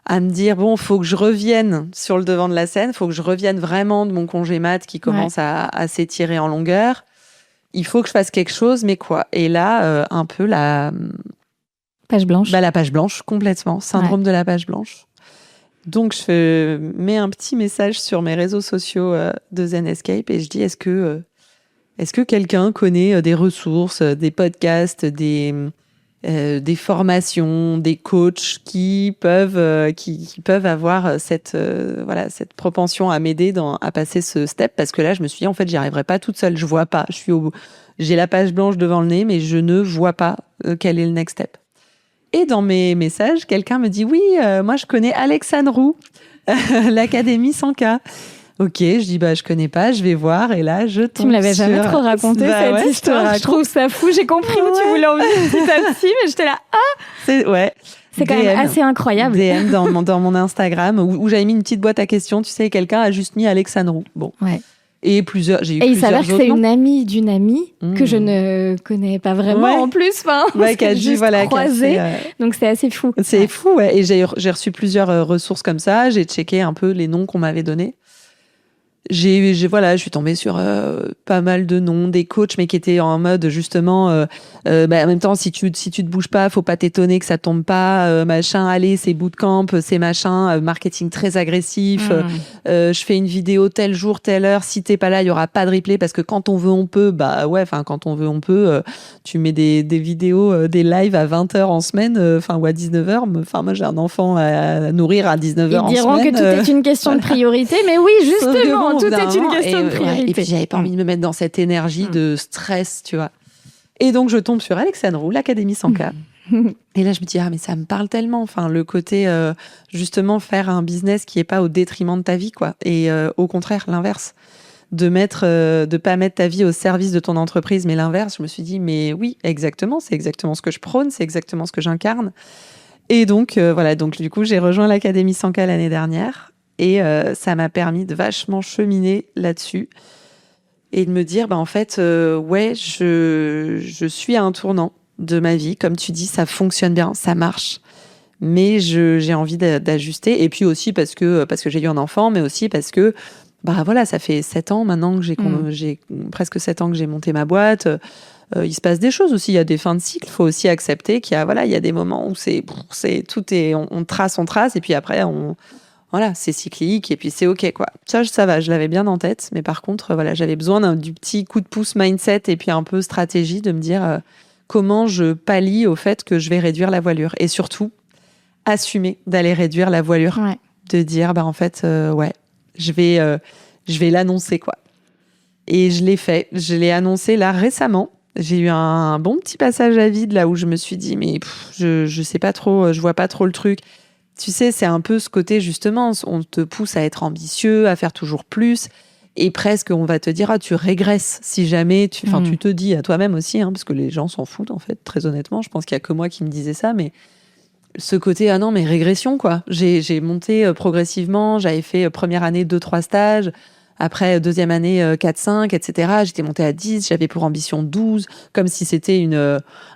à me dire, bon, faut que je revienne sur le devant de la scène, faut que je revienne vraiment de mon congé mat qui commence à s'étirer en longueur. Il faut que je fasse quelque chose, mais quoi ? Et là, un peu la page blanche. La page blanche, complètement. Syndrome de la page blanche. Donc, je mets un petit message sur mes réseaux sociaux de Zen Escape et je dis, est-ce que quelqu'un connaît des ressources, des podcasts, des formations, des coachs qui peuvent avoir cette propension à m'aider à passer ce step, parce que là je me suis dit en fait j'y arriverai pas toute seule, je vois pas, j'ai la page blanche devant le nez mais je ne vois pas quel est le next step. Et dans mes messages, quelqu'un me dit oui, moi je connais Alexandre Roux, l'Académie 100K. Ok, je dis je connais pas, je vais voir, et là je tombe. Tu me l'avais jamais trop raconté cette histoire. Je trouve ça fou. J'ai compris où tu voulais en venir petit à petit, mais j'étais là. C'est quand même assez incroyable. DM dans mon Instagram où j'avais mis une petite boîte à questions. Tu sais, quelqu'un a juste mis Alexandre Roux. Bon. Ouais. Et j'ai eu plusieurs. Et il s'avère que c'est noms. une amie d'une amie que je ne connais pas vraiment en plus. Qui a juste croisé. Donc c'est assez fou. C'est fou, ouais. Et j'ai reçu plusieurs ressources comme ça. J'ai checké un peu les noms qu'on m'avait donnés. Je suis tombée sur pas mal de noms, des coachs, mais qui étaient en mode justement, en même temps, si tu te bouges pas, faut pas t'étonner que ça tombe pas, machin, allez, c'est bootcamp, c'est machin, marketing très agressif, je fais une vidéo tel jour, telle heure, si t'es pas là, il y aura pas de replay, parce que quand on veut, on peut, quand on veut, on peut, tu mets des vidéos, des lives à 20h en semaine, ou à 19h, moi j'ai un enfant à nourrir à 19h en semaine. Ils diront que tout est une question de priorité, mais oui, justement, tout est une question de priorité. Et puis j'avais pas envie de me mettre dans cette énergie de stress, tu vois. Et donc je tombe sur Alexandre Roux, l'Académie 100K. Et là je me dis mais ça me parle tellement. Le côté justement faire un business qui est pas au détriment de ta vie, quoi. Et au contraire l'inverse, de pas mettre ta vie au service de ton entreprise, mais l'inverse. Je me suis dit mais oui, exactement, c'est exactement ce que je prône, c'est exactement ce que j'incarne. Et donc donc du coup j'ai rejoint l'Académie 100K l'année dernière. Et ça m'a permis de vachement cheminer là-dessus et de me dire, en fait, je suis à un tournant de ma vie. Comme tu dis, ça fonctionne bien, ça marche. Mais j'ai envie d'ajuster. Et puis aussi parce que j'ai eu un enfant, mais aussi parce que, ça fait 7 ans maintenant que j'ai presque 7 ans que j'ai monté ma boîte. Il se passe des choses aussi. Il y a des fins de cycle. Il faut aussi accepter qu'il y a des moments où on trace, et puis après, c'est cyclique et puis c'est OK, quoi. Ça va, je l'avais bien en tête. Mais par contre, j'avais besoin du petit coup de pouce mindset et puis un peu stratégie de me dire comment je pallie au fait que je vais réduire la voilure. Et surtout, assumer d'aller réduire la voilure. Ouais. De dire, en fait, je vais l'annoncer, quoi. Et je l'ai fait. Je l'ai annoncé là récemment. J'ai eu un bon petit passage à vide là où je me suis dit mais je sais pas trop, je vois pas trop le truc. Tu sais, c'est un peu ce côté justement, on te pousse à être ambitieux, à faire toujours plus, et presque on va te dire tu régresses si jamais tu te dis à toi-même aussi, parce que les gens s'en foutent en fait, très honnêtement. Je pense qu'il y a que moi qui me disais ça, mais ce côté non mais régression quoi. J'ai monté progressivement, j'avais fait première année 2-3 stages. Après, deuxième année, 4-5, etc. J'étais montée à 10, j'avais pour ambition 12, comme si c'était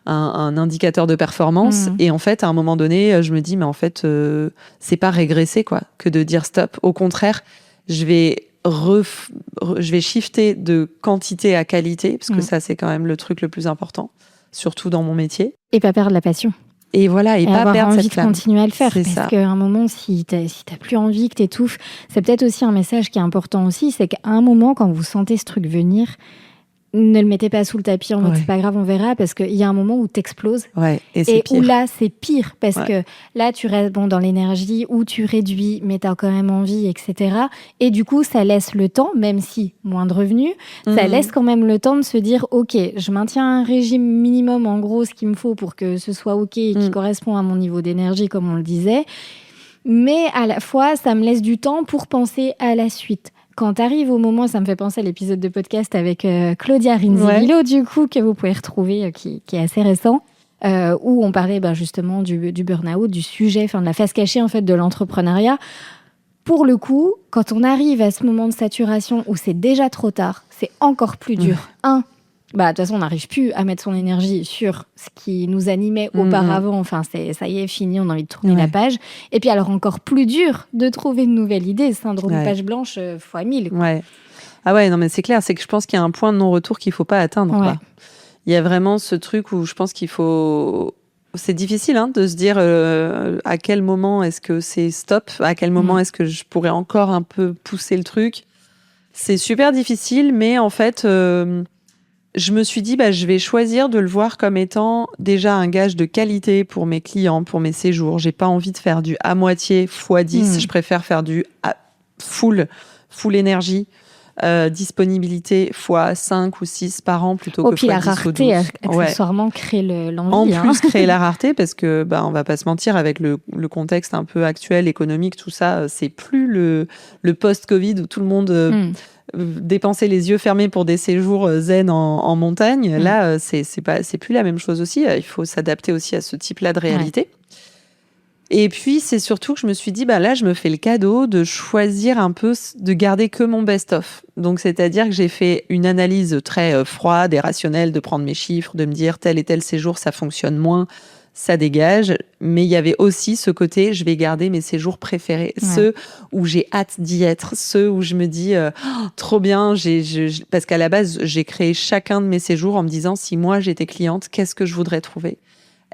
un indicateur de performance. Et en fait, à un moment donné, je me dis, mais en fait, c'est pas régresser, quoi, que de dire stop. Au contraire, je vais shifter de quantité à qualité, parce que ça, c'est quand même le truc le plus important, surtout dans mon métier. Et pas perdre la passion. Et voilà, et pas avoir perdre envie cette de flamme. continuer à le faire. C'est parce ça. qu'à un moment, si t'as plus envie, que t'étouffes, c'est peut-être aussi un message qui est important aussi, c'est qu'à un moment, quand vous sentez ce truc venir, ne le mettez pas sous le tapis en mode c'est pas grave, on verra, parce qu'il y a un moment où t'exploses. Ouais, et c'est pire. Où là, c'est pire, parce que là, tu restes dans l'énergie, où tu réduis, mais t'as quand même envie, etc. Et du coup, ça laisse le temps, même si moins de revenus, ça laisse quand même le temps de se dire, ok, je maintiens un régime minimum, en gros, ce qu'il me faut pour que ce soit ok et qui correspond à mon niveau d'énergie, comme on le disait. Mais à la fois, ça me laisse du temps pour penser à la suite. Quand t'arrives au moment, ça me fait penser à l'épisode de podcast avec Claudia Rinzivillo, du coup, que vous pouvez retrouver, qui est assez récent, où on parlait justement du burn-out, du sujet, de la face cachée en fait de l'entrepreneuriat. Pour le coup, quand on arrive à ce moment de saturation où c'est déjà trop tard, c'est encore plus dur. De toute façon, on n'arrive plus à mettre son énergie sur ce qui nous animait auparavant. Enfin, ça y est, fini, on a envie de tourner la page. Et puis, alors, encore plus dur de trouver une nouvelle idée. Syndrome page blanche fois 1000. Ouais. Ah ouais, non, mais c'est clair. C'est que je pense qu'il y a un point de non-retour qu'il ne faut pas atteindre. Quoi. Il y a vraiment ce truc où je pense qu'il faut... C'est difficile de se dire à quel moment est-ce que c'est stop, à quel moment est-ce que je pourrais encore un peu pousser le truc. C'est super difficile, mais en fait... je me suis dit, je vais choisir de le voir comme étant déjà un gage de qualité pour mes clients, pour mes séjours. J'ai pas envie de faire du à moitié x10. Je préfère faire du full énergie, disponibilité x5 ou 6 par an plutôt que x10 ou 12. Puis la rareté, accessoirement, crée l'envie. En plus, créer la rareté, parce que on va pas se mentir, avec le contexte un peu actuel, économique, tout ça, c'est plus le post-Covid où tout le monde... dépenser les yeux fermés pour des séjours zen en montagne, là, c'est plus la même chose aussi. Il faut s'adapter aussi à ce type-là de réalité. Et puis, c'est surtout que je me suis dit, là, je me fais le cadeau de choisir un peu, de garder que mon best-of. Donc, c'est-à-dire que j'ai fait une analyse très froide et rationnelle, de prendre mes chiffres, de me dire tel et tel séjour, ça fonctionne moins, ça dégage. Mais il y avait aussi ce côté, je vais garder mes séjours préférés, ceux où j'ai hâte d'y être, ceux où je me dis trop bien. Parce qu'à la base, j'ai créé chacun de mes séjours en me disant, si moi j'étais cliente, qu'est-ce que je voudrais trouver ?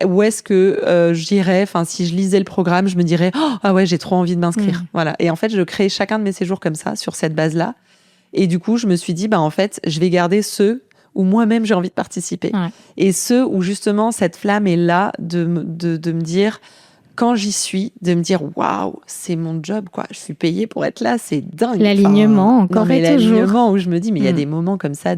Où est-ce que j'irais ? Enfin, si je lisais le programme, je me dirais ah ouais, j'ai trop envie de m'inscrire. Voilà. Et en fait, je crée chacun de mes séjours comme ça, sur cette base-là. Et du coup, je me suis dit en fait, je vais garder ceux où moi-même j'ai envie de participer. Et ceux où justement cette flamme est là de me dire, quand j'y suis, de me dire waouh, c'est mon job, quoi. Je suis payée pour être là, c'est dingue. L'alignement, encore et toujours. L'alignement où je me dis, mais il y a des moments comme ça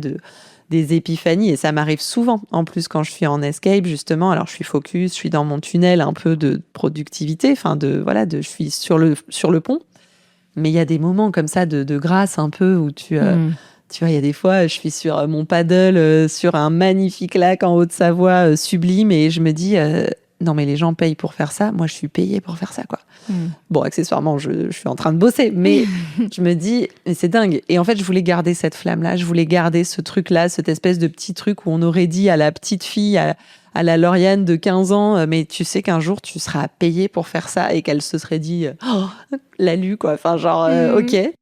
des épiphanies, et ça m'arrive souvent. En plus, quand je suis en escape, justement, alors je suis focus, je suis dans mon tunnel un peu de productivité, je suis sur le pont. Mais il y a des moments comme ça de grâce un peu où tu vois, il y a des fois, je suis sur mon paddle, sur un magnifique lac en Haute-Savoie, sublime, et je me dis, non mais les gens payent pour faire ça, moi je suis payée pour faire ça, quoi. Bon, accessoirement, je suis en train de bosser, mais je me dis, mais c'est dingue. Et en fait, je voulais garder cette flamme-là, je voulais garder ce truc-là, cette espèce de petit truc où on aurait dit à la petite fille, à la Lauriane de 15 ans, mais tu sais qu'un jour, tu seras payée pour faire ça, et qu'elle se serait dit, l'a lu, quoi. Enfin, genre, ok.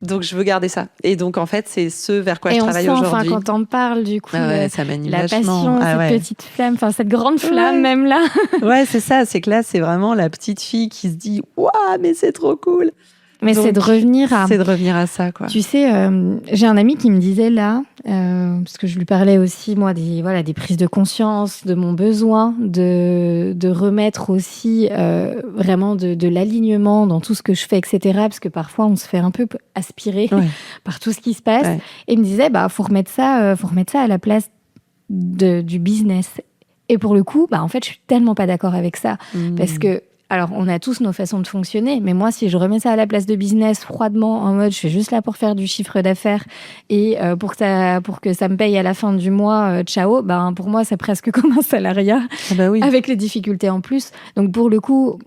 Donc, je veux garder ça. Et donc, en fait, c'est ce vers quoi je travaille aujourd'hui. Et quand on parle, du coup, ça m'anime la vachement. passion, cette petite flamme, cette grande flamme, même là. Ouais, c'est ça. C'est que là, c'est vraiment la petite fille qui se dit « Waouh, mais c'est trop cool !» Mais Donc, c'est de revenir à ça, quoi. Tu sais, j'ai un ami qui me disait là, parce que je lui parlais aussi, moi, des prises de conscience, de mon besoin de remettre aussi vraiment de l'alignement dans tout ce que je fais, etc. Parce que parfois, on se fait un peu aspirer par tout ce qui se passe. Ouais. Et il me disait, faut remettre ça à la place du business. Et pour le coup, en fait, je suis tellement pas d'accord avec ça. Parce que alors, on a tous nos façons de fonctionner, mais moi, si je remets ça à la place de business froidement, en mode je suis juste là pour faire du chiffre d'affaires et pour que ça me paye à la fin du mois, ciao, pour moi, c'est presque comme un salariat avec les difficultés en plus. Donc, pour le coup,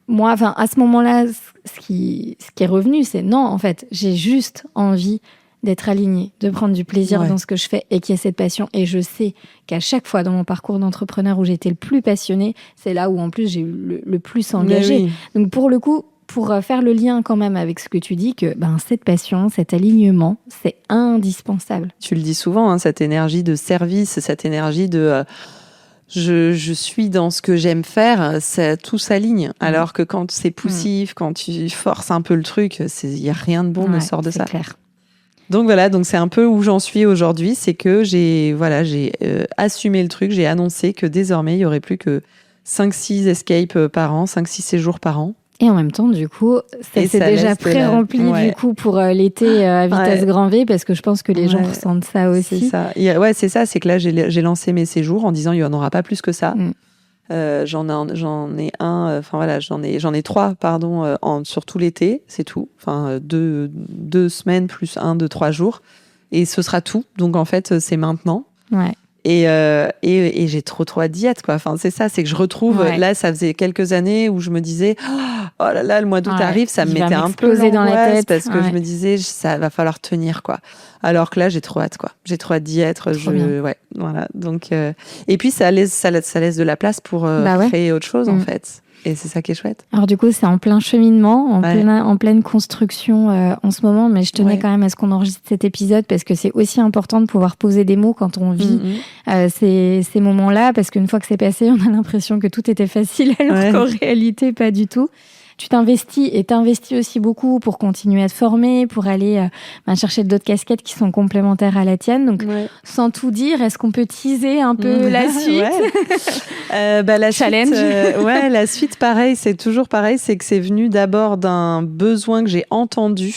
moi, à ce moment-là, ce qui est revenu, c'est non, en fait, j'ai juste envie d'être alignée, de prendre du plaisir dans ce que je fais et qu'il y ait cette passion. Et je sais qu'à chaque fois dans mon parcours d'entrepreneur où j'ai été le plus passionnée, c'est là où en plus j'ai eu le plus engagé. Donc pour le coup, pour faire le lien quand même avec ce que tu dis, que cette passion, cet alignement, c'est indispensable. Tu le dis souvent, cette énergie de service, cette énergie de... Je suis dans ce que j'aime faire, tout s'aligne. Alors que quand c'est poussif, quand tu forces un peu le truc, il n'y a rien de bon ne sort de ça. C'est clair. Donc voilà, donc c'est un peu où j'en suis aujourd'hui, c'est que j'ai assumé le truc, j'ai annoncé que désormais il y aurait plus que 5-6 escapes par an, 5-6 séjours par an. Et en même temps, du coup, c'est déjà pré-rempli du coup pour l'été à vitesse grand V, parce que je pense que les gens ressentent ça aussi. C'est ça. C'est ça, c'est que là j'ai lancé mes séjours en disant il n'y en aura pas plus que ça. J'en ai 3, sur tout l'été, c'est tout. Enfin, 2 semaines plus 1 de 3 jours. Et ce sera tout. Donc, en fait, c'est maintenant. Ouais. Et j'ai trop hâte d'y être, quoi. Enfin, c'est ça, c'est que je retrouve, là, ça faisait quelques années où je me disais, oh là là, le mois d'août arrive, ça me mettait un peu dans la tête. Parce que je me disais, ça va falloir tenir, quoi. Alors que là, j'ai trop hâte, quoi. J'ai trop hâte d'y être. Voilà. Donc, et puis, ça laisse de la place pour créer autre chose, en fait. Et c'est ça qui est chouette. Alors du coup, c'est en plein cheminement, en pleine construction en ce moment, mais je tenais quand même à ce qu'on enregistre cet épisode parce que c'est aussi important de pouvoir poser des mots quand on vit ces moments-là, parce qu'une fois que c'est passé, on a l'impression que tout était facile, alors qu'en réalité, pas du tout. Tu t'investis aussi beaucoup pour continuer à te former, pour aller chercher d'autres casquettes qui sont complémentaires à la tienne. Donc, sans tout dire, est-ce qu'on peut teaser un peu la suite la challenge. La suite, pareil, c'est toujours pareil, c'est que c'est venu d'abord d'un besoin que j'ai entendu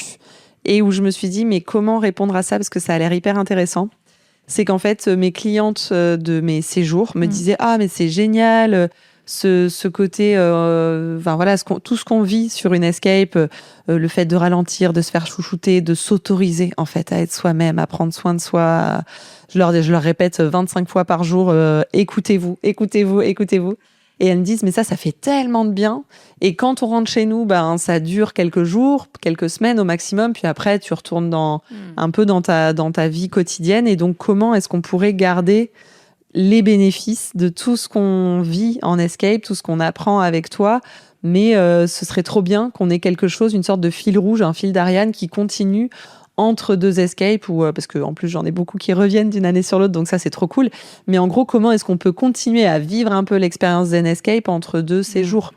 et où je me suis dit, mais comment répondre à ça, parce que ça a l'air hyper intéressant. C'est qu'en fait, mes clientes de mes séjours me disaient, mais c'est génial, ce côté, tout ce qu'on vit sur une escape, le fait de ralentir, de se faire chouchouter, de s'autoriser en fait à être soi-même, à prendre soin de soi. Je leur répète 25 fois par jour, écoutez-vous. Et elles me disent, mais ça fait tellement de bien. Et quand on rentre chez nous, ça dure quelques jours, quelques semaines au maximum. Puis après, tu retournes un peu dans ta vie quotidienne. Et donc, comment est-ce qu'on pourrait garder les bénéfices de tout ce qu'on vit en escape, tout ce qu'on apprend avec toi, mais ce serait trop bien qu'on ait quelque chose, une sorte de fil rouge, un fil d'Ariane qui continue entre 2 escapes, parce qu'en plus j'en ai beaucoup qui reviennent d'une année sur l'autre, donc ça c'est trop cool. Mais en gros, comment est-ce qu'on peut continuer à vivre un peu l'expérience Zen Escape entre 2 séjours ?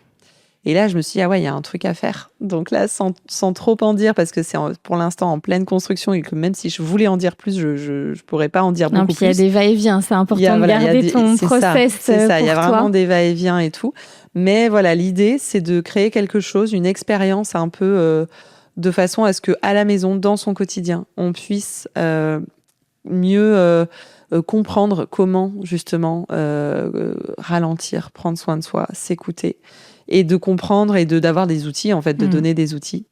Et là, je me suis dit, il y a un truc à faire. Donc là, sans trop en dire, parce que c'est pour l'instant en pleine construction et que même si je voulais en dire plus, je pourrais pas en dire beaucoup plus. Il y a des va-et-vient, c'est important de garder ton process. C'est ça, il y a vraiment toi. des va-et-vient et tout. Mais voilà, l'idée, c'est de créer quelque chose, une expérience un peu de façon à ce qu'à la maison, dans son quotidien, on puisse mieux comprendre comment, justement, ralentir, prendre soin de soi, s'écouter. Et de comprendre et d'avoir des outils, en fait, de donner des outils,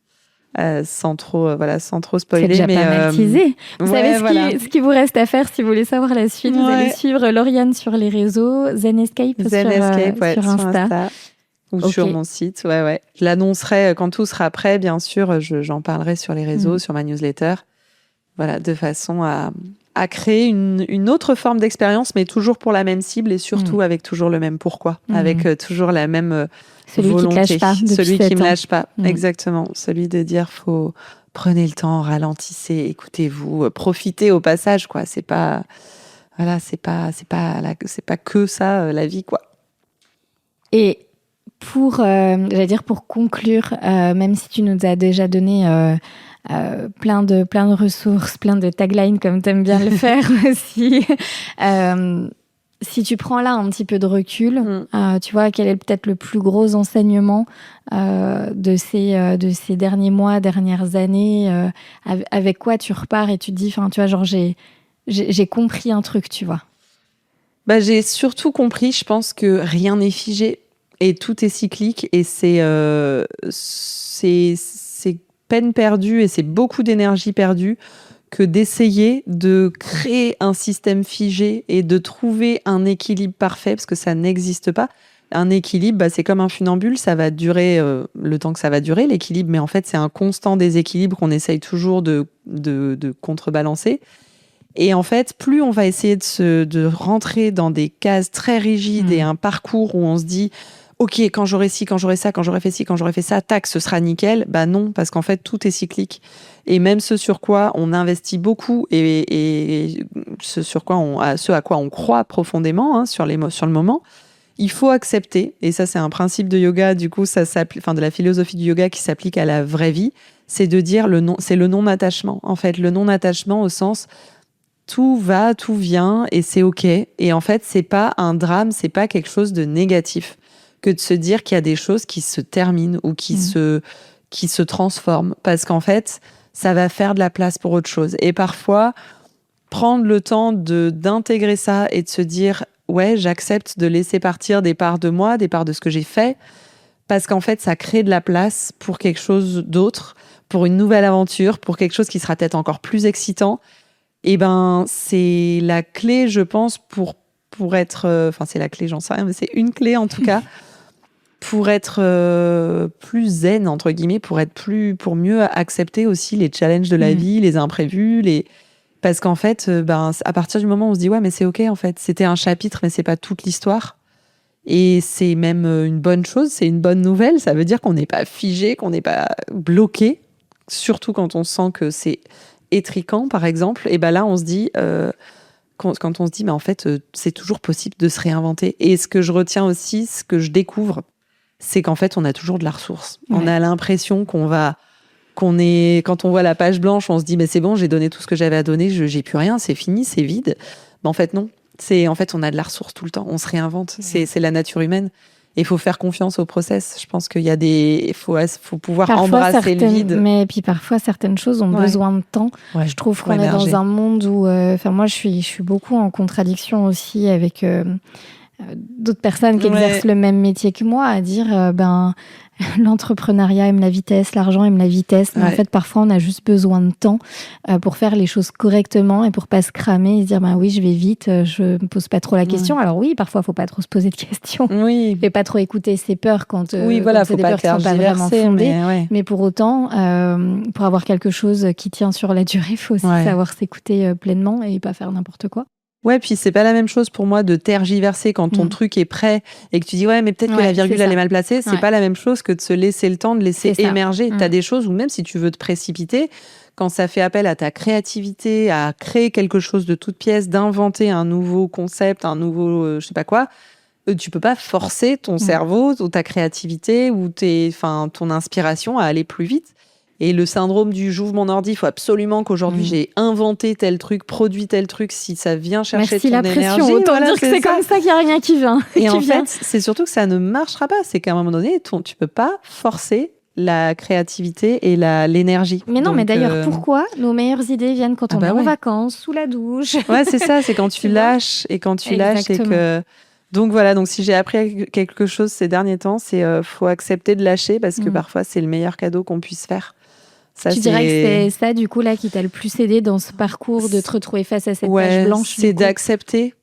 sans trop spoiler. C'est déjà pas mal teasé. Vous savez ce qui vous reste à faire si vous voulez savoir la suite. Vous allez suivre Lauriane sur les réseaux, Zen Escape sur Insta. Ou sur mon site, Je l'annoncerai quand tout sera prêt, bien sûr. J'en parlerai sur les réseaux, sur ma newsletter. Voilà, de façon à créer une autre forme d'expérience, mais toujours pour la même cible et surtout avec toujours le même pourquoi, avec toujours la même volonté. Celui qui me lâche pas, exactement. Celui de dire, prenez le temps, ralentissez, écoutez-vous, profitez au passage, quoi. C'est pas que ça, la vie, quoi. Et pour conclure, même si tu nous as déjà donné plein de ressources, plein de taglines comme t'aimes bien le faire aussi. Si tu prends là un petit peu de recul, tu vois, quel est peut-être le plus gros enseignement de ces derniers mois, dernières années, avec quoi tu repars et tu te dis, enfin, tu vois, genre j'ai compris un truc, tu vois. Bah, j'ai surtout compris, je pense que rien n'est figé et tout est cyclique et c'est peine perdue et c'est beaucoup d'énergie perdue que d'essayer de créer un système figé et de trouver un équilibre parfait, parce que ça n'existe pas. Un équilibre, bah, c'est comme un funambule, ça va durer le temps que ça va durer, l'équilibre, mais en fait, c'est un constant déséquilibre qu'on essaye toujours de contrebalancer. Et en fait, plus on va essayer de rentrer dans des cases très rigides et un parcours où on se dit ok, quand j'aurai ci, quand j'aurai ça, quand j'aurai fait ci, quand j'aurai fait ça, tac, ce sera nickel. Bah non, parce qu'en fait, tout est cyclique. Et même ce sur quoi on investit beaucoup et ce à quoi on croit profondément, sur le moment, il faut accepter. Et ça, c'est un principe de yoga, du coup, de la philosophie du yoga qui s'applique à la vraie vie. C'est de dire c'est le non-attachement. En fait, le non-attachement au sens tout va, tout vient et c'est ok. Et en fait, c'est pas un drame, c'est pas quelque chose de négatif que de se dire qu'il y a des choses qui se terminent ou qui se transforment. Parce qu'en fait, ça va faire de la place pour autre chose. Et parfois, prendre le temps d'intégrer ça et de se dire ouais, j'accepte de laisser partir des parts de moi, des parts de ce que j'ai fait, parce qu'en fait, ça crée de la place pour quelque chose d'autre, pour une nouvelle aventure, pour quelque chose qui sera peut-être encore plus excitant. Et ben, c'est la clé, je pense, pour être... c'est la clé, j'en sais rien, mais c'est une clé en tout cas, pour être plus zen, entre guillemets, pour mieux accepter aussi les challenges de la vie, les imprévus, parce qu'en fait, à partir du moment où on se dit, ouais, mais c'est ok, en fait, c'était un chapitre, mais c'est pas toute l'histoire. Et c'est même une bonne chose, c'est une bonne nouvelle. Ça veut dire qu'on n'est pas figé, qu'on n'est pas bloqué, surtout quand on sent que c'est étriquant, par exemple. Et ben là, on se dit, quand on se dit, mais en fait, c'est toujours possible de se réinventer. Et ce que je retiens aussi, ce que je découvre, c'est qu'en fait, on a toujours de la ressource. Ouais. On a l'impression quand on voit la page blanche, on se dit, mais c'est bon, j'ai donné tout ce que j'avais à donner, j'ai plus rien, c'est fini, c'est vide. Mais en fait, non. En fait, on a de la ressource tout le temps, on se réinvente. Ouais. C'est la nature humaine. Et il faut faire confiance au process. Je pense qu'il y a il faut pouvoir embrasser le vide. Mais puis parfois, certaines choses ont besoin de temps. Ouais. Je trouve qu'on est dans un monde où... moi, je suis beaucoup en contradiction aussi avec d'autres personnes qui exercent le même métier que moi, à dire, l'entrepreneuriat aime la vitesse, l'argent aime la vitesse. Mais en fait, parfois, on a juste besoin de temps pour faire les choses correctement et pour pas se cramer et se dire, oui, je vais vite, je me pose pas trop la question. Alors oui, parfois, faut pas trop se poser de questions. Oui. Et pas trop écouter ses peurs quand c'est faut des pas peurs qui sont pas vraiment fondées. Mais pour autant, pour avoir quelque chose qui tient sur la durée, il faut aussi savoir s'écouter pleinement et pas faire n'importe quoi. Ouais, puis c'est pas la même chose pour moi de tergiverser quand ton truc est prêt et que tu dis ouais, mais peut-être que la virgule elle est mal placée. C'est pas la même chose que de se laisser le temps, de laisser émerger. T'as des choses où même si tu veux te précipiter, quand ça fait appel à ta créativité, à créer quelque chose de toute pièce, d'inventer un nouveau concept, un nouveau je sais pas quoi, tu peux pas forcer ton cerveau ou ta créativité ou ton inspiration à aller plus vite. Et le syndrome du j'ouvre mon ordi, il faut absolument qu'aujourd'hui j'ai inventé tel truc, produit tel truc, si ça vient chercher ton énergie. Merci la pression, autant dire que c'est comme ça qu'il n'y a rien qui vient. Et en fait, c'est surtout que ça ne marchera pas. C'est qu'à un moment donné, tu peux pas forcer la créativité et l'énergie. Mais non, mais d'ailleurs, pourquoi nos meilleures idées viennent quand on est en vacances, sous la douche? Ouais, c'est ça, c'est quand tu lâches et quand tu lâches et que... Donc voilà, donc si j'ai appris quelque chose ces derniers temps, c'est faut accepter de lâcher parce que parfois c'est le meilleur cadeau qu'on puisse faire. Ça, tu dirais que c'est ça, du coup, là, qui t'a le plus aidé dans ce parcours de te retrouver face à cette page blanche? C'est d'accepter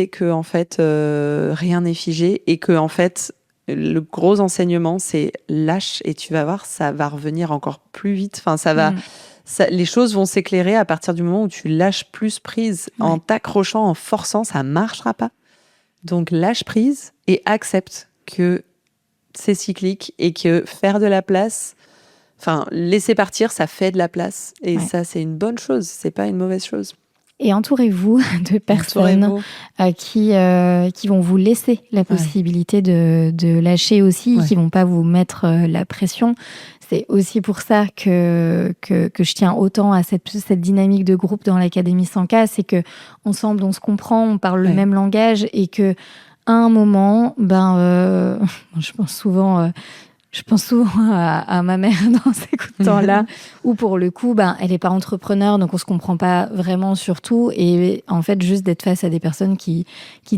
que, en fait, rien n'est figé et que, en fait, le gros enseignement, c'est lâche et tu vas voir, ça va revenir encore plus vite. Enfin, les choses vont s'éclairer à partir du moment où tu lâches plus prise. En t'accrochant, en forçant, ça marchera pas. Donc, lâche prise et accepte que c'est cyclique et que faire de la place... Enfin, laisser partir, ça fait de la place. Et ça, c'est une bonne chose. C'est pas une mauvaise chose. Et entourez-vous de personnes qui vont vous laisser la possibilité de lâcher aussi, qui vont pas vous mettre la pression. C'est aussi pour ça que je tiens autant à cette dynamique de groupe dans l'Académie 100K, c'est que ensemble on se comprend, on parle le même langage et que à un moment, je pense souvent à ma mère dans ces coups de temps-là, où pour le coup, elle n'est pas entrepreneur, donc on se comprend pas vraiment sur tout. Et en fait, juste d'être face à des personnes qui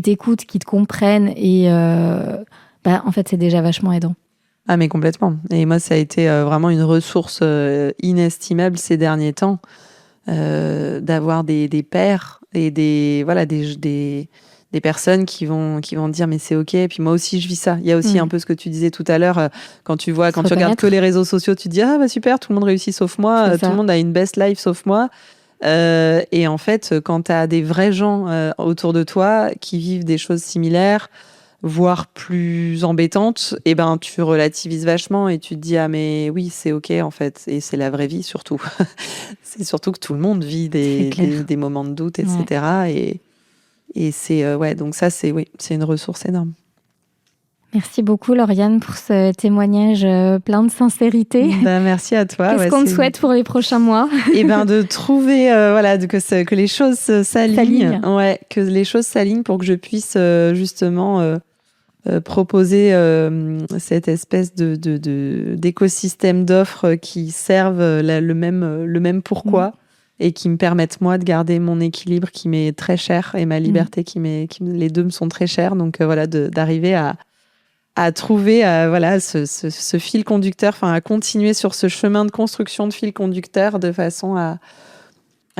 t'écoutent, qui te comprennent, et en fait, c'est déjà vachement aidant. Ah mais complètement. Et moi, ça a été vraiment une ressource inestimable ces derniers temps, d'avoir des pairs et des personnes qui vont dire mais c'est ok. Et puis moi aussi je vis ça. Il y a aussi un peu ce que tu disais tout à l'heure, quand tu regardes que les réseaux sociaux, tu te dis ah bah super, tout le monde réussit sauf moi, tout le monde a une best life sauf moi. Et en fait, quand tu as des vrais gens autour de toi qui vivent des choses similaires, voire plus embêtantes, et tu relativises vachement et tu te dis ah mais oui c'est ok en fait, et c'est la vraie vie surtout. C'est surtout que tout le monde vit des moments de doute, etc. Et c'est donc ça c'est une ressource énorme. Merci beaucoup Lauriane pour ce témoignage plein de sincérité. Merci à toi. Qu'est-ce qu'on te souhaite pour les prochains mois? Et de trouver que les choses s'alignent. Que les choses s'alignent pour que je puisse justement proposer cette espèce d'écosystème d'offres qui servent le même pourquoi. Et qui me permettent, moi, de garder mon équilibre qui m'est très cher et ma liberté les deux me sont très chers. Donc, d'arriver à trouver ce fil conducteur, à continuer sur ce chemin de construction de fil conducteur de façon à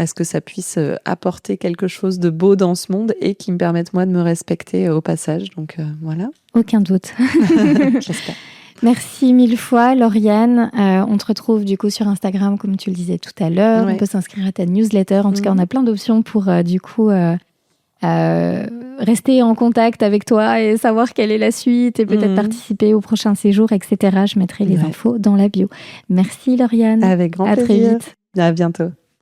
ce que ça puisse apporter quelque chose de beau dans ce monde et qui me permette, moi, de me respecter au passage. Donc, voilà. Aucun doute. J'espère. Merci mille fois, Lauriane. On te retrouve du coup sur Instagram, comme tu le disais tout à l'heure. On peut s'inscrire à ta newsletter. En tout cas, on a plein d'options pour rester en contact avec toi et savoir quelle est la suite et peut-être participer au prochain séjour, etc. Je mettrai les infos dans la bio. Merci, Lauriane. Avec grand plaisir. À très vite. À bientôt.